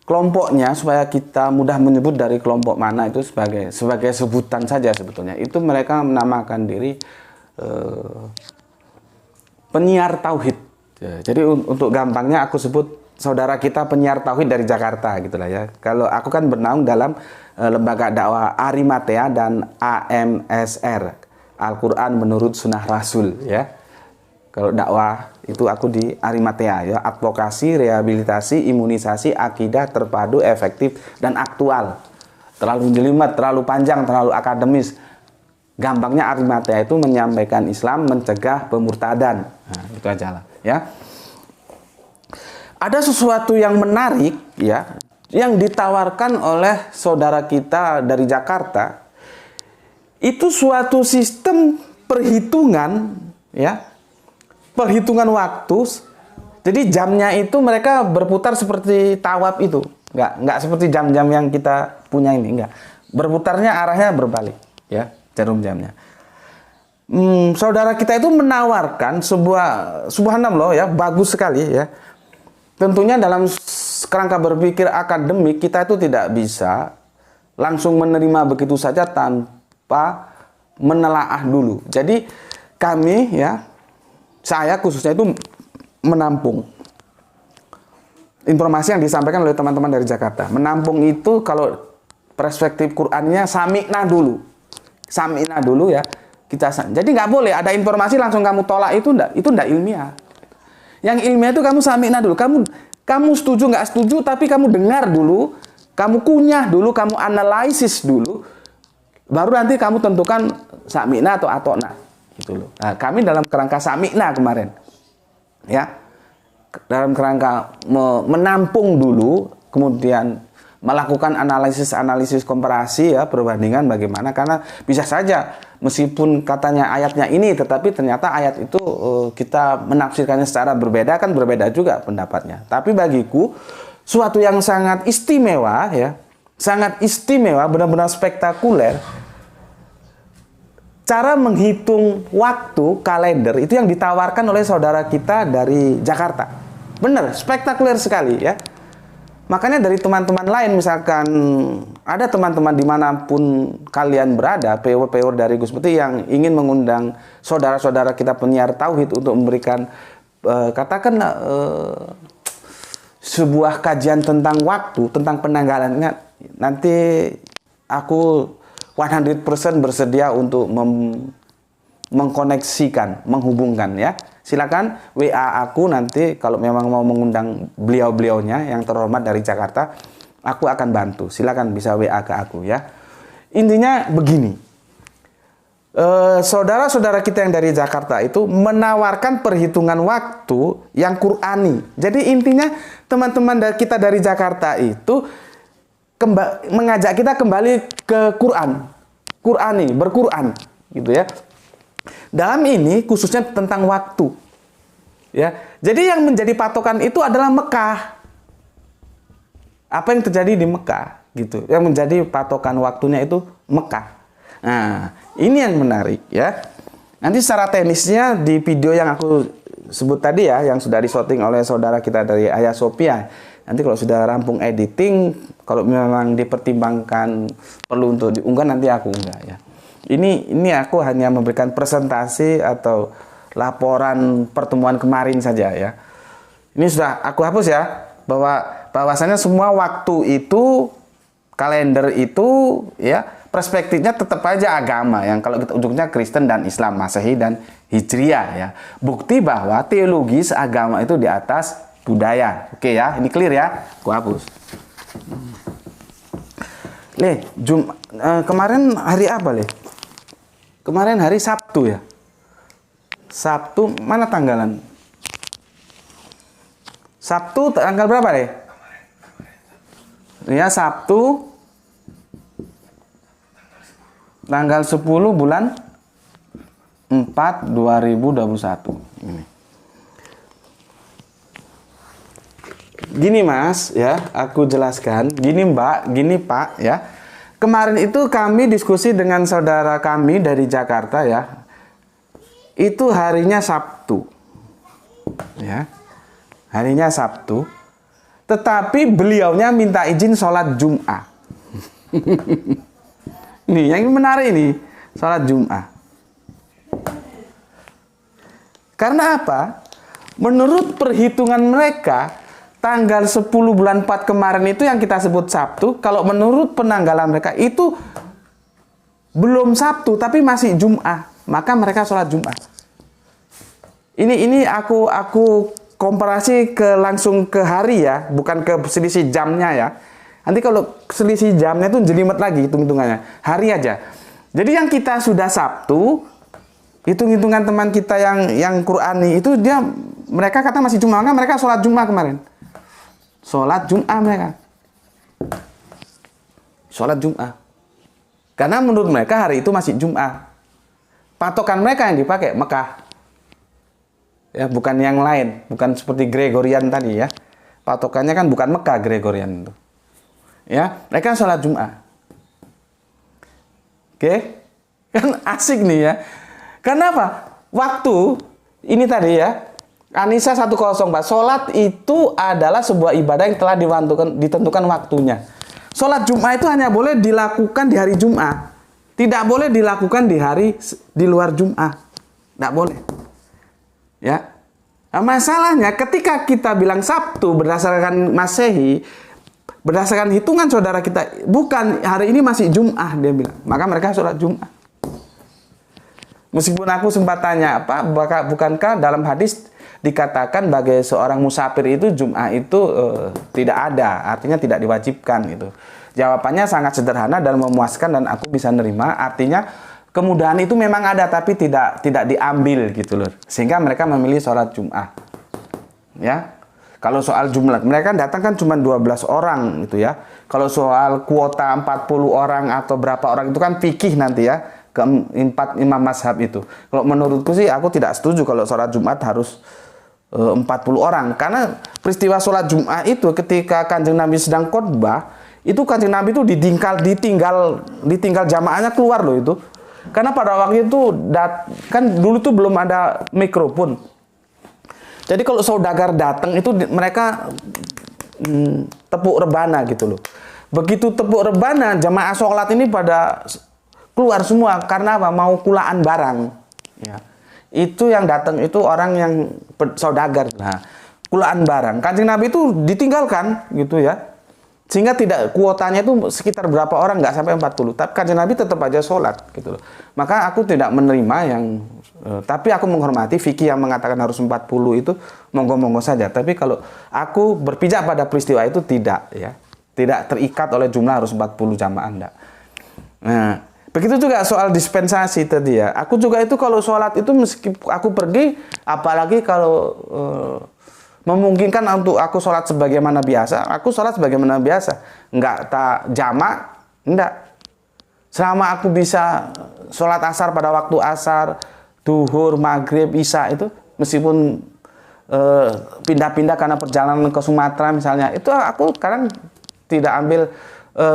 kelompoknya, supaya kita mudah menyebut dari kelompok mana, itu sebagai sebutan saja sebetulnya. Itu mereka menamakan diri penyiar tauhid. Jadi untuk gampangnya aku sebut saudara kita penyiar tauhid dari Jakarta gitulah ya. Kalau aku kan bernaung dalam lembaga dakwah Arimatea dan AMSR, Al-Quran menurut Sunnah Rasul ya. Kalau dakwah itu aku di Arimatea ya, advokasi, rehabilitasi, imunisasi, akidah terpadu, efektif dan aktual. Terlalu jelimet, terlalu panjang, terlalu akademis. Gampangnya Arimatea itu menyampaikan Islam, mencegah pemurtadan. Nah, itu aja lah ya. Ada sesuatu yang menarik ya, yang ditawarkan oleh saudara kita dari Jakarta. Itu suatu sistem perhitungan ya. Perhitungan waktu. Jadi jamnya itu mereka berputar seperti tawaf itu. Nggak seperti jam-jam yang kita punya ini, nggak. Berputarnya arahnya berbalik, ya, jarum jamnya. Saudara kita itu menawarkan subhanallah loh ya, bagus sekali ya. Tentunya dalam kerangka berpikir akademik kita itu tidak bisa langsung menerima begitu saja tanpa menelaah dulu. Jadi kami ya, saya khususnya itu menampung informasi yang disampaikan oleh teman-teman dari Jakarta. Menampung itu kalau perspektif Qur'annya sami'na dulu. Sami'na dulu ya. Jadi nggak boleh ada informasi langsung kamu tolak, itu enggak ilmiah. Yang ilmiah itu kamu sami'na dulu. Kamu setuju nggak setuju, tapi kamu dengar dulu, kamu kunyah dulu, kamu analisis dulu, baru nanti kamu tentukan sami'na atau atokna. Gitu loh. Nah, kami dalam kerangka sami'na kemarin. Ya. Dalam kerangka menampung dulu, kemudian melakukan analisis komparasi ya, perbandingan bagaimana, karena bisa saja meskipun katanya ayatnya ini, tetapi ternyata ayat itu kita menafsirkannya secara berbeda, kan berbeda juga pendapatnya. Tapi bagiku suatu yang sangat istimewa ya, sangat istimewa, benar-benar spektakuler. Cara menghitung waktu kalender itu yang ditawarkan oleh saudara kita dari Jakarta. Benar, spektakuler sekali ya. Makanya dari teman-teman lain, misalkan ada teman-teman dimanapun kalian berada, PO dari Gus Putih yang ingin mengundang saudara-saudara kita penyiar tauhid untuk memberikan katakanlah sebuah kajian tentang waktu, tentang penanggalannya, nanti aku 100% bersedia untuk mengkoneksikan, menghubungkan ya. Silakan WA aku nanti kalau memang mau mengundang beliau-beliaunya yang terhormat dari Jakarta, aku akan bantu. Silakan bisa WA ke aku ya. Intinya begini, saudara-saudara kita yang dari Jakarta itu menawarkan perhitungan waktu yang Qur'ani. Jadi intinya teman-teman kita dari Jakarta itu mengajak kita kembali ke Qur'ani, berquran gitu ya. Dalam ini khususnya tentang waktu. Ya. Jadi yang menjadi patokan itu adalah Mekah. Apa yang terjadi di Mekah gitu. Yang menjadi patokan waktunya itu Mekah. Nah, ini yang menarik ya. Nanti secara teknisnya di video yang aku sebut tadi ya, yang sudah disorting oleh saudara kita dari Ayah Sophia. Nanti kalau sudah rampung editing, kalau memang dipertimbangkan perlu untuk diunggah, nanti aku unggah ya. Ini aku hanya memberikan presentasi atau laporan pertemuan kemarin saja ya. Ini sudah aku hapus ya, bahwasanya semua waktu itu, kalender itu ya, perspektifnya tetap aja agama yang kalau kita ujungnya Kristen dan Islam, Masehi dan Hijriah ya. Bukti bahwa teologis agama itu di atas budaya. Oke ya, ini clear ya. Aku hapus. Kemarin hari apa, Kemarin hari Sabtu ya. Sabtu, mana tanggalan? Sabtu tanggal berapa, Ya, Sabtu tanggal 10 bulan 4 2021. Ini. Gini Mas, ya, aku jelaskan. Gini Mbak, gini Pak, ya. Kemarin itu kami diskusi dengan saudara kami dari Jakarta ya. Itu harinya Sabtu. Ya. Harinya Sabtu. Tetapi beliaunya minta izin sholat Jum'ah. Nih, yang menarik ini, sholat Jum'ah. Karena apa? Menurut perhitungan mereka, tanggal 10 bulan 4 kemarin itu yang kita sebut Sabtu, kalau menurut penanggalan mereka itu belum Sabtu tapi masih Jum'ah, maka mereka sholat Jum'ah. Ini aku komparasi langsung ke hari ya, bukan ke selisih jamnya ya. Nanti kalau selisih jamnya itu jelimet lagi hitung-hitungannya, hari aja. Jadi yang kita sudah Sabtu, hitung-hitungan teman kita yang Qur'ani itu mereka kata masih Jum'ah, maka mereka sholat Jum'ah kemarin. Sholat Jum'ah mereka. Sholat Jum'ah. Karena menurut mereka hari itu masih Jum'ah. Patokan mereka yang dipakai Mekah. Ya, bukan yang lain. Bukan seperti Gregorian tadi ya. Patokannya kan bukan Mekah Gregorian itu. Ya, mereka sholat Jumat. Oke, kan asik nih ya. Karena apa? Waktu ini tadi ya, An-Nisa 104. Sholat itu adalah sebuah ibadah yang telah ditentukan waktunya. Sholat Jumat itu hanya boleh dilakukan di hari Jumat. Tidak boleh dilakukan di luar Jumat. Tidak boleh. Ya. Nah, masalahnya ketika kita bilang Sabtu berdasarkan Masehi, berdasarkan hitungan saudara kita, bukan hari ini masih Jumat, dia bilang. Maka mereka sholat Jumat. Meskipun aku sempat tanya, bukankah dalam hadis dikatakan bagi seorang musafir itu Jumat itu tidak ada, artinya tidak diwajibkan itu. Jawabannya sangat sederhana dan memuaskan dan aku bisa nerima. Artinya kemudahan itu memang ada tapi tidak diambil gitu loh. Sehingga mereka memilih sholat Jumat. Ya. Kalau soal jumlah, mereka datang kan cuma 12 orang gitu ya. Kalau soal kuota 40 orang atau berapa orang itu kan fikih nanti ya. Keempat imam mazhab itu. Kalau menurutku sih aku tidak setuju kalau sholat Jumat harus 40 orang. Karena peristiwa sholat Jumat itu ketika Kanjeng Nabi sedang khotbah, itu Kanjeng Nabi itu ditinggal jamaahnya keluar loh itu. Karena pada waktu itu kan dulu tuh belum ada mikrofon. Jadi kalau saudagar datang itu mereka tepuk rebana gitu loh. Begitu tepuk rebana, jamaah sholat ini pada keluar semua karena apa? Mau kulaan barang. Ya. Itu yang datang itu orang yang saudagar. Nah, kulaan barang. Kanjeng Nabi itu ditinggalkan gitu ya. Sehingga tidak kuotanya itu sekitar berapa orang, nggak sampai 40. Tapi Kanjeng Nabi tetap aja sholat gitu loh. Maka aku tidak menerima yang tapi aku menghormati fikih yang mengatakan harus 40 itu monggo-monggo saja. Tapi kalau aku berpijak pada peristiwa itu tidak ya. Tidak terikat oleh jumlah harus 40 jamaah enggak. Nah, begitu juga soal dispensasi tadi ya. Aku juga itu kalau sholat itu meski aku pergi, apalagi kalau memungkinkan untuk aku sholat sebagaimana biasa, aku sholat sebagaimana biasa. Enggak tak jamak, enggak. Selama aku bisa sholat asar pada waktu asar, duhur, maghrib, isya itu, meskipun pindah-pindah karena perjalanan ke Sumatera misalnya, itu aku kadang tidak ambil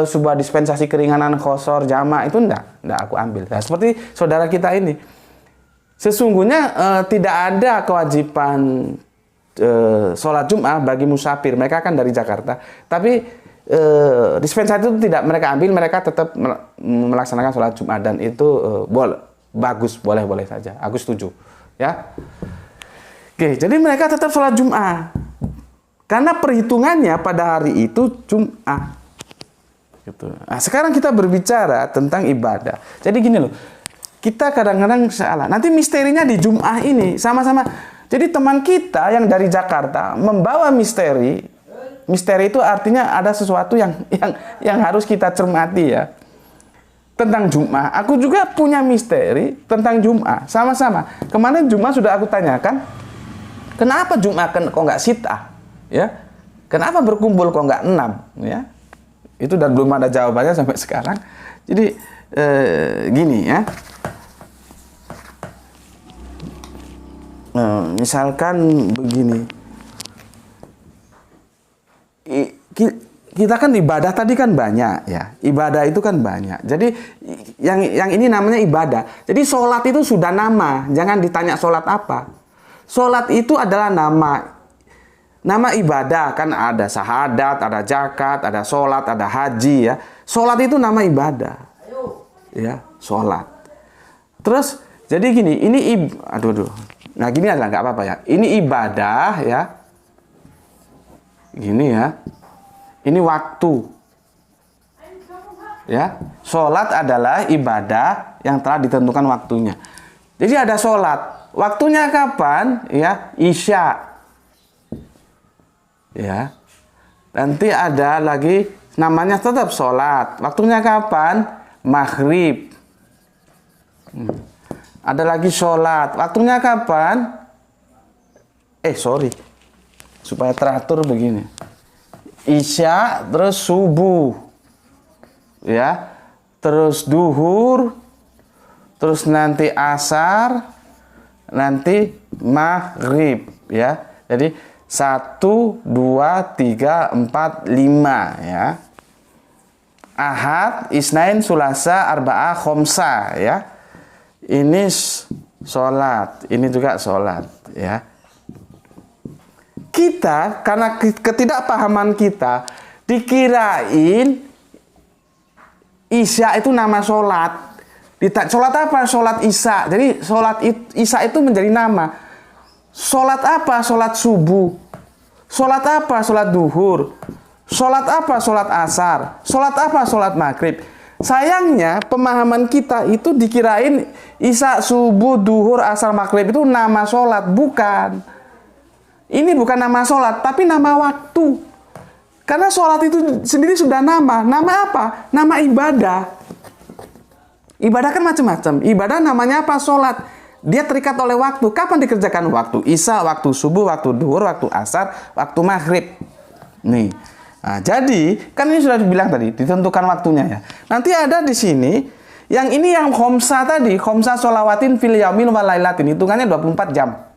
sebuah dispensasi keringanan khosor, jamak, itu enggak aku ambil. Nah, seperti saudara kita ini, sesungguhnya tidak ada kewajiban sholat Jumat bagi musafir, mereka kan dari Jakarta, tapi dispensasi itu tidak mereka ambil, mereka tetap melaksanakan sholat Jumat dan itu bagus, boleh saja, aku setuju ya. Oke, jadi mereka tetap sholat Jumat karena perhitungannya pada hari itu Jumat gitu. Nah, sekarang kita berbicara tentang ibadah, jadi gini loh, kita kadang-kadang salah, nanti misterinya di Jumat ini sama-sama. Jadi teman kita yang dari Jakarta membawa misteri itu artinya ada sesuatu yang harus kita cermati ya. Tentang Jumat, aku juga punya misteri tentang Jumat, sama-sama. Kemarin Jumat sudah aku tanyakan, kenapa Jumat kok nggak sitah? Ya, kenapa berkumpul kok nggak 6? Ya, itu dan belum ada jawabannya sampai sekarang. Jadi gini ya. Misalkan begini, kita kan ibadah tadi kan banyak ya, ibadah itu kan banyak. Jadi yang ini namanya ibadah. Jadi sholat itu sudah nama, jangan ditanya sholat apa. Sholat itu adalah nama ibadah, kan ada syahadat, ada zakat, ada sholat, ada haji ya. Sholat itu nama ibadah, ya sholat. Terus jadi gini, nah gini adalah nggak apa-apa ya. Ini ibadah ya. Gini ya. Ini waktu. Ya. Sholat adalah ibadah yang telah ditentukan waktunya. Jadi ada sholat. Waktunya kapan? Ya, isya. Ya. Nanti ada lagi namanya tetap sholat. Waktunya kapan? Maghrib. Ada lagi sholat. Waktunya kapan? Supaya teratur begini. Isya, terus subuh. Ya. Terus duhur. Terus nanti asar. Nanti maghrib. Ya. Jadi 1, 2, 3, 4, 5. Ya. Ahad, Isnain, Sulasa, Arba'ah, Khomsa, ya. Ini sholat, ini juga sholat, ya. Kita, karena ketidakpahaman kita, dikirain Isya itu nama sholat. Sholat apa? Sholat Isya. Jadi sholat Isya itu menjadi nama. Sholat apa? Sholat subuh. Sholat apa? Sholat duhur. Sholat apa? Sholat asar. Sholat apa? Sholat maghrib. Sayangnya pemahaman kita itu dikirain Isya, subuh, duhur, asar, maghrib itu nama sholat. Bukan. Ini bukan nama sholat, tapi nama waktu. Karena sholat itu sendiri sudah nama. Nama apa? Nama ibadah. Ibadah kan macam-macam. Ibadah namanya apa? Sholat. Dia terikat oleh waktu. Kapan dikerjakan? Waktu Isya, waktu subuh, waktu duhur, waktu asar, waktu maghrib. Nih. Nah, jadi, kan ini sudah dibilang tadi, ditentukan waktunya ya. Nanti ada di sini, yang ini yang khomsa tadi, khomsa sholawatin fil yaumin wa lailatin. Hitungannya 24 jam.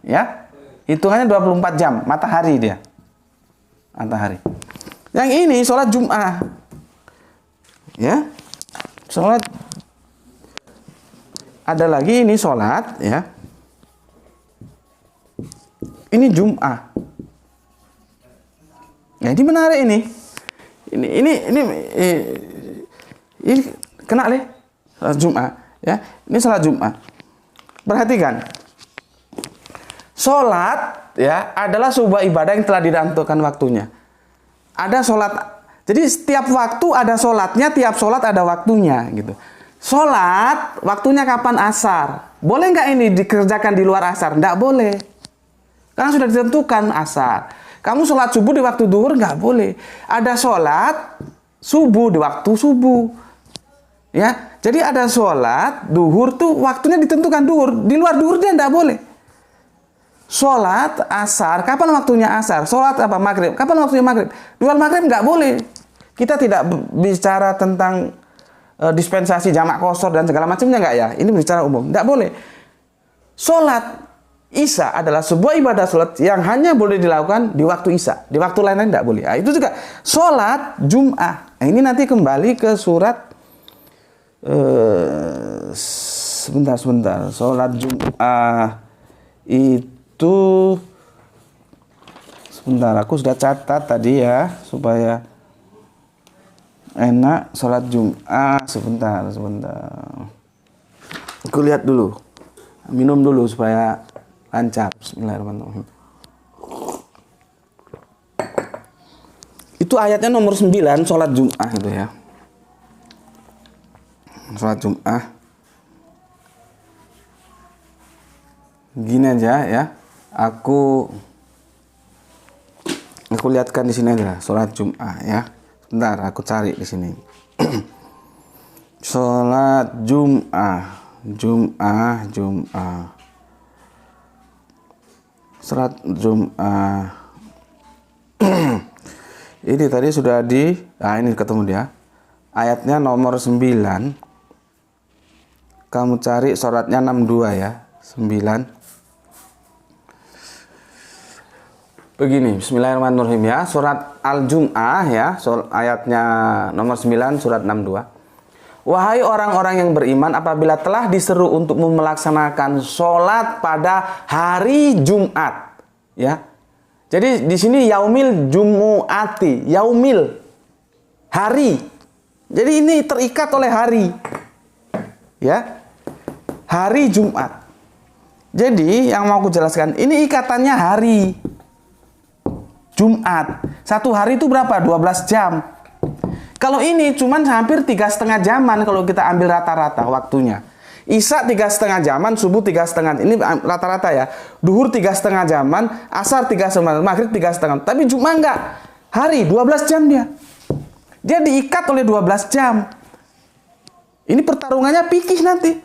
Ya. Hitungannya 24 jam. Matahari dia. Matahari. Yang ini sholat Jum'ah. Ya. Sholat. Ada lagi ini sholat, ya. Ini Jum'ah. Nah, ini menarik ini. Ini kena leh. Sholat Jum'ah, ya. Ini sholat Jum'ah. Perhatikan. Sholat, ya, adalah sebuah ibadah yang telah ditentukan waktunya. Ada sholat, jadi setiap waktu ada sholatnya, tiap sholat ada waktunya, gitu. Sholat, waktunya kapan? Asar. Boleh nggak ini dikerjakan di luar asar? Nggak boleh. Karena sudah ditentukan asar. Kamu sholat subuh di waktu duhur? Nggak boleh. Ada sholat subuh di waktu subuh. Ya, jadi ada sholat duhur tuh waktunya ditentukan duhur. Di luar duhur dia nggak boleh. Sholat asar, kapan waktunya asar? Sholat apa? Maghrib, kapan waktunya maghrib? Di luar maghrib nggak boleh. Kita tidak bicara tentang dispensasi jamak qashar dan segala macamnya nggak ya? Ini bicara umum, nggak boleh. Sholat Isya adalah sebuah ibadah sholat yang hanya boleh dilakukan di waktu Isya. Di waktu lain-lain nggak boleh. Nah, itu juga sholat Jum'ah. Nah, ini nanti kembali ke surat sebentar. Sholat Jum'ah itu sebentar, aku sudah catat tadi ya supaya enak. Sholat Jum'ah sebentar. Aku lihat dulu, minum dulu supaya lancar. Bismillahirrahmanirrahim. Itu ayatnya nomor 9, sholat Jum'ah itu ya. Sholat Jum'ah. Gini aja ya. Aku lihatkan di sini aja sholat Jum'ah ya. Bentar, aku cari di sini. Sholat Jum'ah. Sholat Jum'ah. Ini tadi sudah ini ketemu dia. Ayatnya nomor 9. Kamu cari sholatnya 62 ya. 9. Begini, bismillahirrahmanirrahim ya. Surat Al-Jum'ah ya, ayatnya nomor 9, surat 62. Wahai orang-orang yang beriman, apabila telah diseru untuk melaksanakan sholat pada hari Jumat, ya. Jadi di sini yaumil jumu'ati, yaumil, hari. Jadi ini terikat oleh hari, ya. Hari Jumat. Jadi yang mau aku jelaskan, ini ikatannya hari Jumat. Satu hari itu berapa? 12 jam. Kalau ini cuman hampir 3,5 jaman kalau kita ambil rata-rata waktunya. Isya 3,5 jaman, subuh 3,5. Ini rata-rata ya. Duhur 3,5 jaman, asar 3,5, maghrib 3,5. Tapi Jumat enggak. Hari 12 jam dia. Dia diikat oleh 12 jam. Ini pertarungannya pikih nanti.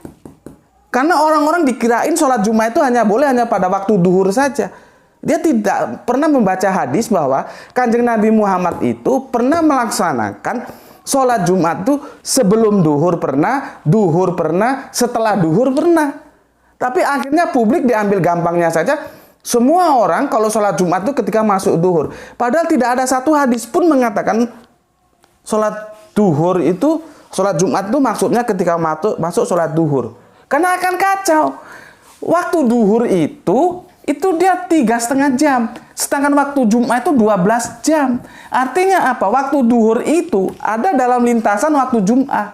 Karena orang-orang dikirain sholat Jumat itu hanya boleh pada waktu duhur saja. Dia tidak pernah membaca hadis bahwa Kanjeng Nabi Muhammad itu pernah melaksanakan sholat Jumat itu sebelum duhur pernah, duhur pernah, setelah duhur pernah. Tapi akhirnya publik diambil gampangnya saja. Semua orang kalau sholat Jumat itu ketika masuk duhur. Padahal tidak ada satu hadis pun mengatakan sholat duhur itu, sholat Jumat itu maksudnya ketika masuk sholat duhur. Karena akan kacau. Waktu duhur itu dia 3,5 jam. Sedangkan waktu Jumat itu 12 jam. Artinya apa? Waktu duhur itu ada dalam lintasan waktu Jumat.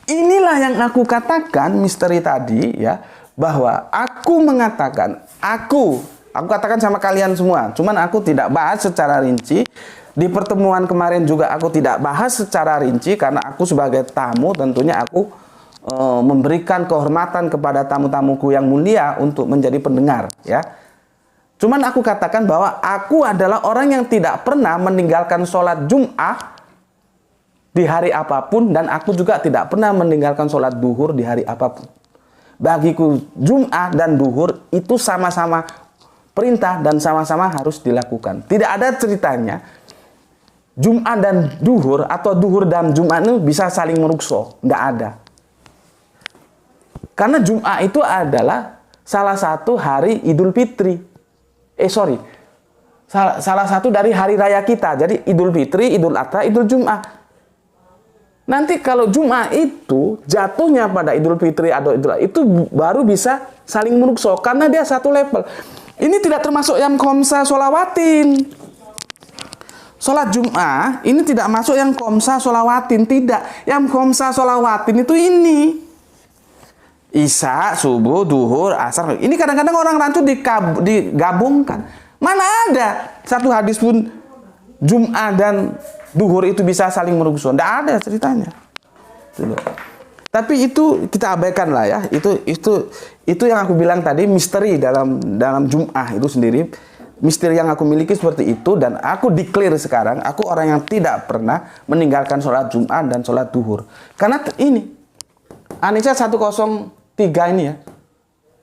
Inilah yang aku katakan misteri tadi ya, bahwa aku mengatakan, aku katakan sama kalian semua, cuman aku tidak bahas secara rinci. Di pertemuan kemarin juga aku tidak bahas secara rinci karena aku sebagai tamu tentunya aku memberikan kehormatan kepada tamu-tamuku yang mulia untuk menjadi pendengar ya. Cuman aku katakan bahwa aku adalah orang yang tidak pernah meninggalkan sholat Jumat di hari apapun, dan aku juga tidak pernah meninggalkan sholat duhur di hari apapun. Bagiku Jumat dan duhur itu sama-sama perintah dan sama-sama harus dilakukan. Tidak ada ceritanya Jumat dan duhur atau duhur dan Jumat itu bisa saling merukso. Nggak ada. Karena Jumat itu adalah salah satu hari Idul Fitri. Salah satu dari hari raya kita. Jadi Idul Fitri, Idul Adha, Idul Jumat. Nanti kalau Jumat itu jatuhnya pada Idul Fitri atau Idul Adha, itu baru bisa saling merukso karena dia satu level. Ini tidak termasuk yang khomsa sholawatin. Sholat Jumat ini tidak masuk yang khomsa sholawatin, tidak. Yang khomsa sholawatin itu ini. Isya, subuh, duhur, asar. Ini kadang-kadang orang rancu digabungkan. Mana ada satu hadis pun Jumat dan duhur itu bisa saling merukso. Tidak ada ceritanya. Tapi itu kita abaikan lah ya. Itu yang aku bilang tadi, misteri dalam Jumat itu sendiri. Misteri yang aku miliki seperti itu, dan aku declare sekarang, aku orang yang tidak pernah meninggalkan sholat Jumat dan sholat duhur. Karena ini An-Nisa 103 ini ya.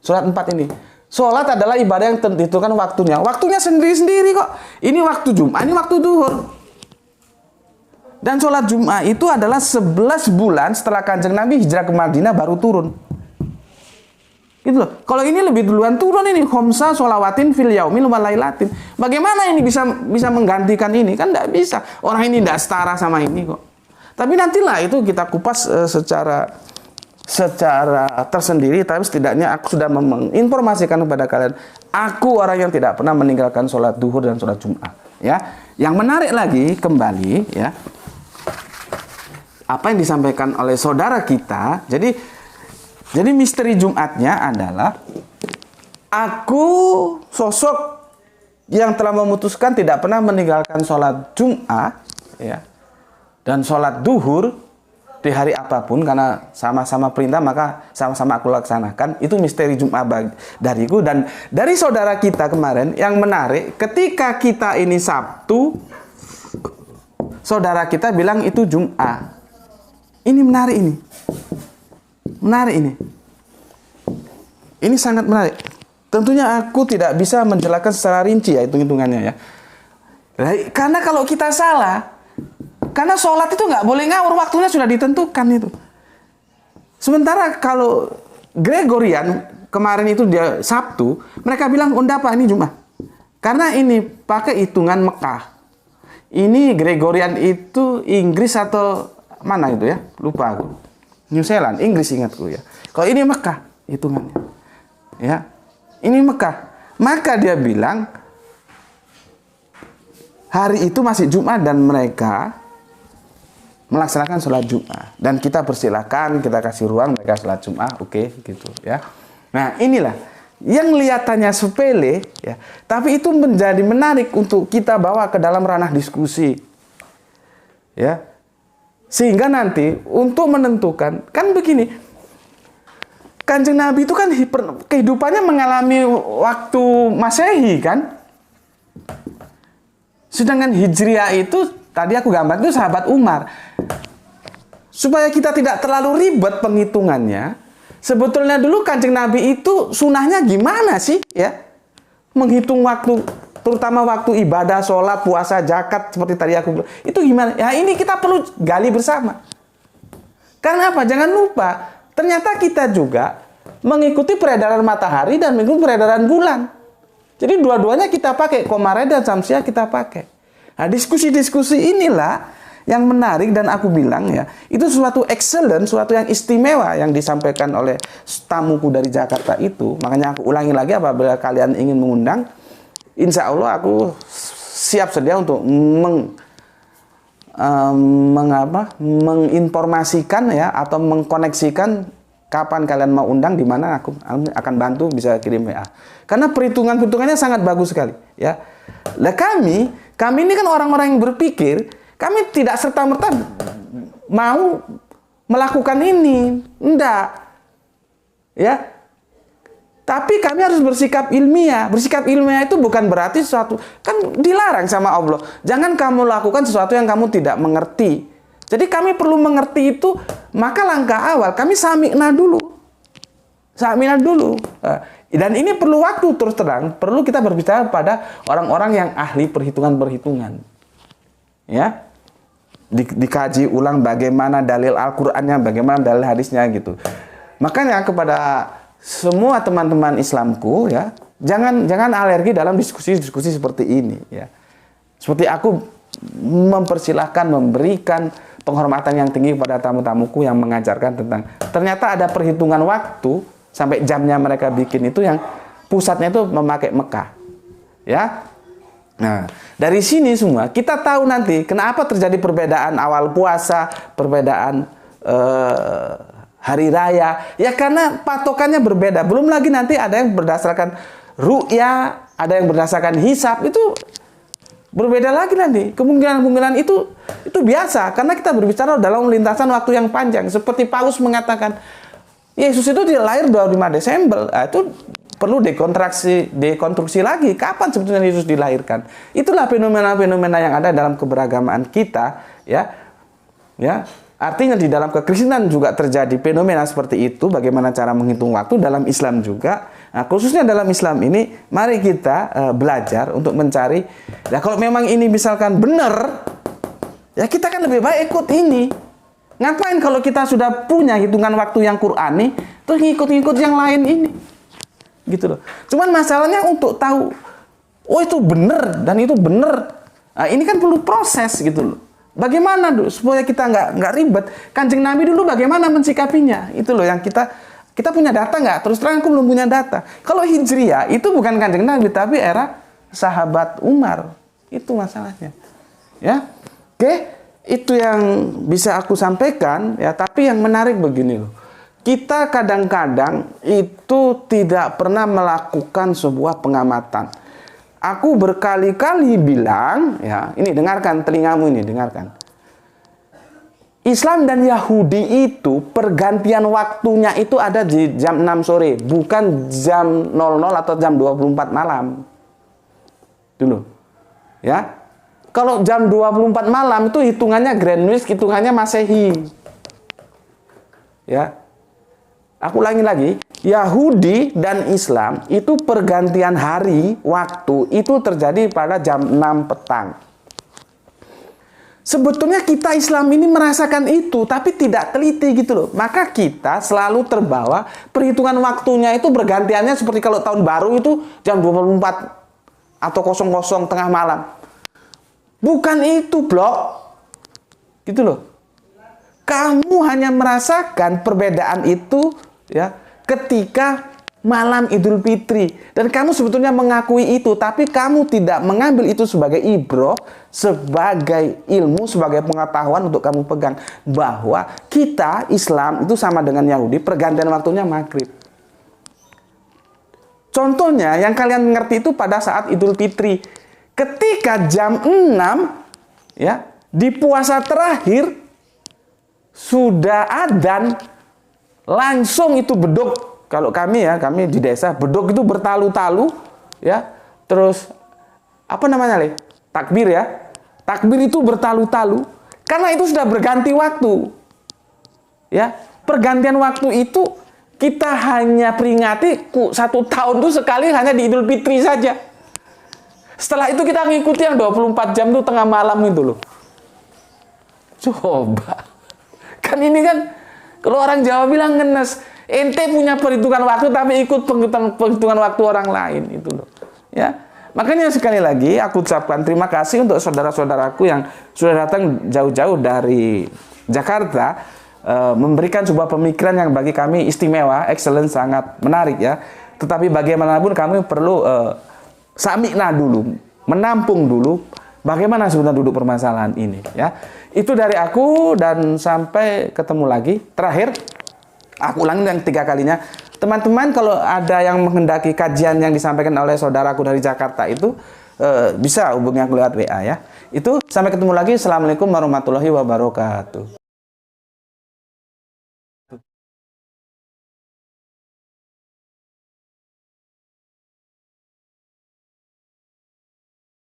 Sholat 4 ini. Sholat adalah ibadah yang ditentukan waktunya. Waktunya sendiri-sendiri kok. Ini waktu Jumat, ini waktu duhur. Dan sholat Jumat itu adalah 11 bulan setelah Kanjeng Nabi hijrah ke Madinah baru turun. Gitu loh. Kalau ini lebih duluan turun ini, khomsa sholawatin fil yaumil wa lailatin. Bagaimana ini bisa menggantikan ini? Kan tidak bisa. Orang ini tidak setara sama ini kok. Tapi nantilah itu kita kupas secara tersendiri. Tapi setidaknya aku sudah menginformasikan kepada kalian, aku orang yang tidak pernah meninggalkan sholat duhur dan sholat Jumat. Ya, yang menarik lagi kembali ya, apa yang disampaikan oleh saudara kita. Jadi misteri Jumatnya adalah aku sosok yang telah memutuskan tidak pernah meninggalkan sholat Jumat ya, dan sholat duhur di hari apapun karena sama-sama perintah maka sama-sama aku laksanakan. Itu misteri Jumat dariku. Dan dari saudara kita kemarin yang menarik, ketika kita ini Sabtu, saudara kita bilang itu Jumat. Ini menarik ini. Menarik ini. Ini sangat menarik. Tentunya aku tidak bisa menjelaskan secara rinci ya hitung-hitungannya ya. Karena kalau kita salah, karena sholat itu nggak boleh ngawur, waktunya sudah ditentukan itu. Sementara kalau Gregorian kemarin itu dia Sabtu, mereka bilang Pak ini Jumat. Karena ini pakai hitungan Mekah. Ini Gregorian itu Inggris atau mana itu ya? Lupa aku. New Zealand, Inggris ingatku ya. Kalau ini Mekah hitungannya. Ya. Ini Mekah. Maka dia bilang hari itu masih Jumat dan mereka melaksanakan sholat Jumat. Dan kita persilakan, kita kasih ruang mereka sholat Jumat, oke, gitu ya. Nah, inilah yang kelihatannya sepele ya, tapi itu menjadi menarik untuk kita bawa ke dalam ranah diskusi. Ya. Sehingga nanti untuk menentukan, kan begini, Kanjeng Nabi itu kan kehidupannya mengalami waktu Masehi kan. Sedangkan Hijriah itu tadi aku gambar itu sahabat Umar. Supaya kita tidak terlalu ribet penghitungannya, sebetulnya dulu Kanjeng Nabi itu sunahnya gimana sih ya? Menghitung waktu, terutama waktu ibadah, sholat, puasa, zakat seperti tadi aku bilang. Itu gimana? Ya ini kita perlu gali bersama. Karena apa? Jangan lupa, ternyata kita juga mengikuti peredaran matahari dan mengikuti peredaran bulan. Jadi dua-duanya kita pakai, Qomariyah dan Syamsiah kita pakai. Nah, diskusi-diskusi inilah yang menarik dan aku bilang ya, itu suatu excellent, suatu yang istimewa yang disampaikan oleh tamuku dari Jakarta itu. Makanya aku ulangi lagi, apabila kalian ingin mengundang, insya Allah aku siap sedia untuk menginformasikan ya, atau mengkoneksikan kapan kalian mau undang, di mana aku akan bantu, bisa kirim WA. Karena perhitungannya sangat bagus sekali ya. Lah kami ini kan orang-orang yang berpikir, kami tidak serta-merta mau melakukan ini, enggak. Ya. Tapi kami harus bersikap ilmiah. Bersikap ilmiah itu bukan berarti sesuatu, kan dilarang sama Allah. Jangan kamu lakukan sesuatu yang kamu tidak mengerti. Jadi kami perlu mengerti itu, maka langkah awal kami sami'na dulu. Sami'na dulu. Dan ini perlu waktu, terus terang, perlu kita berbicara pada orang-orang yang ahli perhitungan-perhitungan. Ya. Dikaji ulang bagaimana dalil Al-Qur'annya, bagaimana dalil hadisnya gitu. Makanya kepada semua teman-teman Islamku ya, jangan alergi dalam diskusi-diskusi seperti ini ya. Seperti aku mempersilahkan, memberikan penghormatan yang tinggi kepada tamu-tamuku yang mengajarkan tentang, ternyata ada perhitungan waktu sampai jamnya mereka bikin itu yang pusatnya itu memakai Mekah. Ya. Nah, dari sini semua kita tahu nanti kenapa terjadi perbedaan awal puasa, perbedaan hari raya. Ya karena patokannya berbeda. Belum lagi nanti ada yang berdasarkan ru'ya, ada yang berdasarkan hisab, itu berbeda lagi nanti. Kemungkinan-kemungkinan itu biasa karena kita berbicara dalam lintasan waktu yang panjang. Seperti Paus mengatakan, Yesus itu lahir 25 Desember. Nah, itu perlu dekonstruksi lagi. Kapan sebetulnya Yesus dilahirkan? Itulah fenomena-fenomena yang ada dalam keberagamaan kita, ya. Ya, artinya di dalam kekristenan juga terjadi fenomena seperti itu. Bagaimana cara menghitung waktu dalam Islam juga. Nah, khususnya dalam Islam ini, mari kita belajar untuk mencari. Ya, kalau memang ini misalkan benar, ya kita kan lebih baik ikut ini. Ngapain kalau kita sudah punya hitungan waktu yang Qur'ani, terus ngikut-ngikut yang lain ini? Gitu loh. Cuman masalahnya untuk tahu, oh itu benar dan itu benar. Nah, ini kan perlu proses gitu loh. Bagaimana dulu supaya kita nggak ribet? Kanjeng Nabi dulu bagaimana mensikapinya? Itu loh yang kita punya data nggak? Terus terang aku belum punya data. Kalau Hijriah itu bukan Kanjeng Nabi tapi era sahabat Umar. Itu masalahnya. Ya. Oke, itu yang bisa aku sampaikan ya, tapi yang menarik begini loh. Kita kadang-kadang itu tidak pernah melakukan sebuah pengamatan. Aku berkali-kali bilang, ya, ini dengarkan telingamu ini, dengarkan. Islam dan Yahudi itu pergantian waktunya itu ada di jam 6 sore, bukan jam 00 atau jam 24 malam. Dulu. Ya. Kalau jam 24 malam itu hitungannya Greenwich, hitungannya Masehi. Ya. Aku ulangi lagi, Yahudi dan Islam itu pergantian hari waktu itu terjadi pada jam 6 petang. Sebetulnya kita Islam ini merasakan itu, tapi tidak teliti gitu loh. Maka kita selalu terbawa perhitungan waktunya itu bergantiannya seperti kalau tahun baru itu jam 24 atau 00 tengah malam. Bukan itu, blok. Gitu loh. Kamu hanya merasakan perbedaan itu ya ketika malam Idul Fitri, dan kamu sebetulnya mengakui itu, tapi kamu tidak mengambil itu sebagai ibroh, sebagai ilmu, sebagai pengetahuan untuk kamu pegang bahwa kita Islam itu sama dengan Yahudi, pergantian waktunya maghrib. Contohnya yang kalian mengerti itu pada saat Idul Fitri, ketika jam 6 ya di puasa terakhir sudah adzan, langsung itu beduk. Kalau kami ya, kami di desa, beduk itu bertalu-talu ya. Terus apa namanya, Le? Takbir ya. Takbir itu bertalu-talu karena itu sudah berganti waktu. Ya, pergantian waktu itu kita hanya peringati 1 tahun itu sekali, hanya di Idul Fitri saja. Setelah itu kita ngikuti yang 24 jam itu tengah malam itu loh. Coba. Kan ini kan kalau orang Jawa bilang ngenes, ente punya perhitungan waktu tapi ikut perhitungan waktu orang lain itu loh. Ya. Makanya sekali lagi aku ucapkan terima kasih untuk saudara-saudaraku yang sudah datang jauh-jauh dari Jakarta, memberikan sebuah pemikiran yang bagi kami istimewa, excellent, sangat menarik ya. Tetapi bagaimanapun kami perlu samikna dulu, menampung dulu bagaimana sebenarnya duduk permasalahan ini ya. Itu dari aku, dan sampai ketemu lagi. Terakhir, aku ulangi yang 3 kalinya. Teman-teman, kalau ada yang menghendaki kajian yang disampaikan oleh saudaraku dari Jakarta itu, bisa hubungi aku lewat WA ya. Itu, sampai ketemu lagi. Assalamualaikum warahmatullahi wabarakatuh.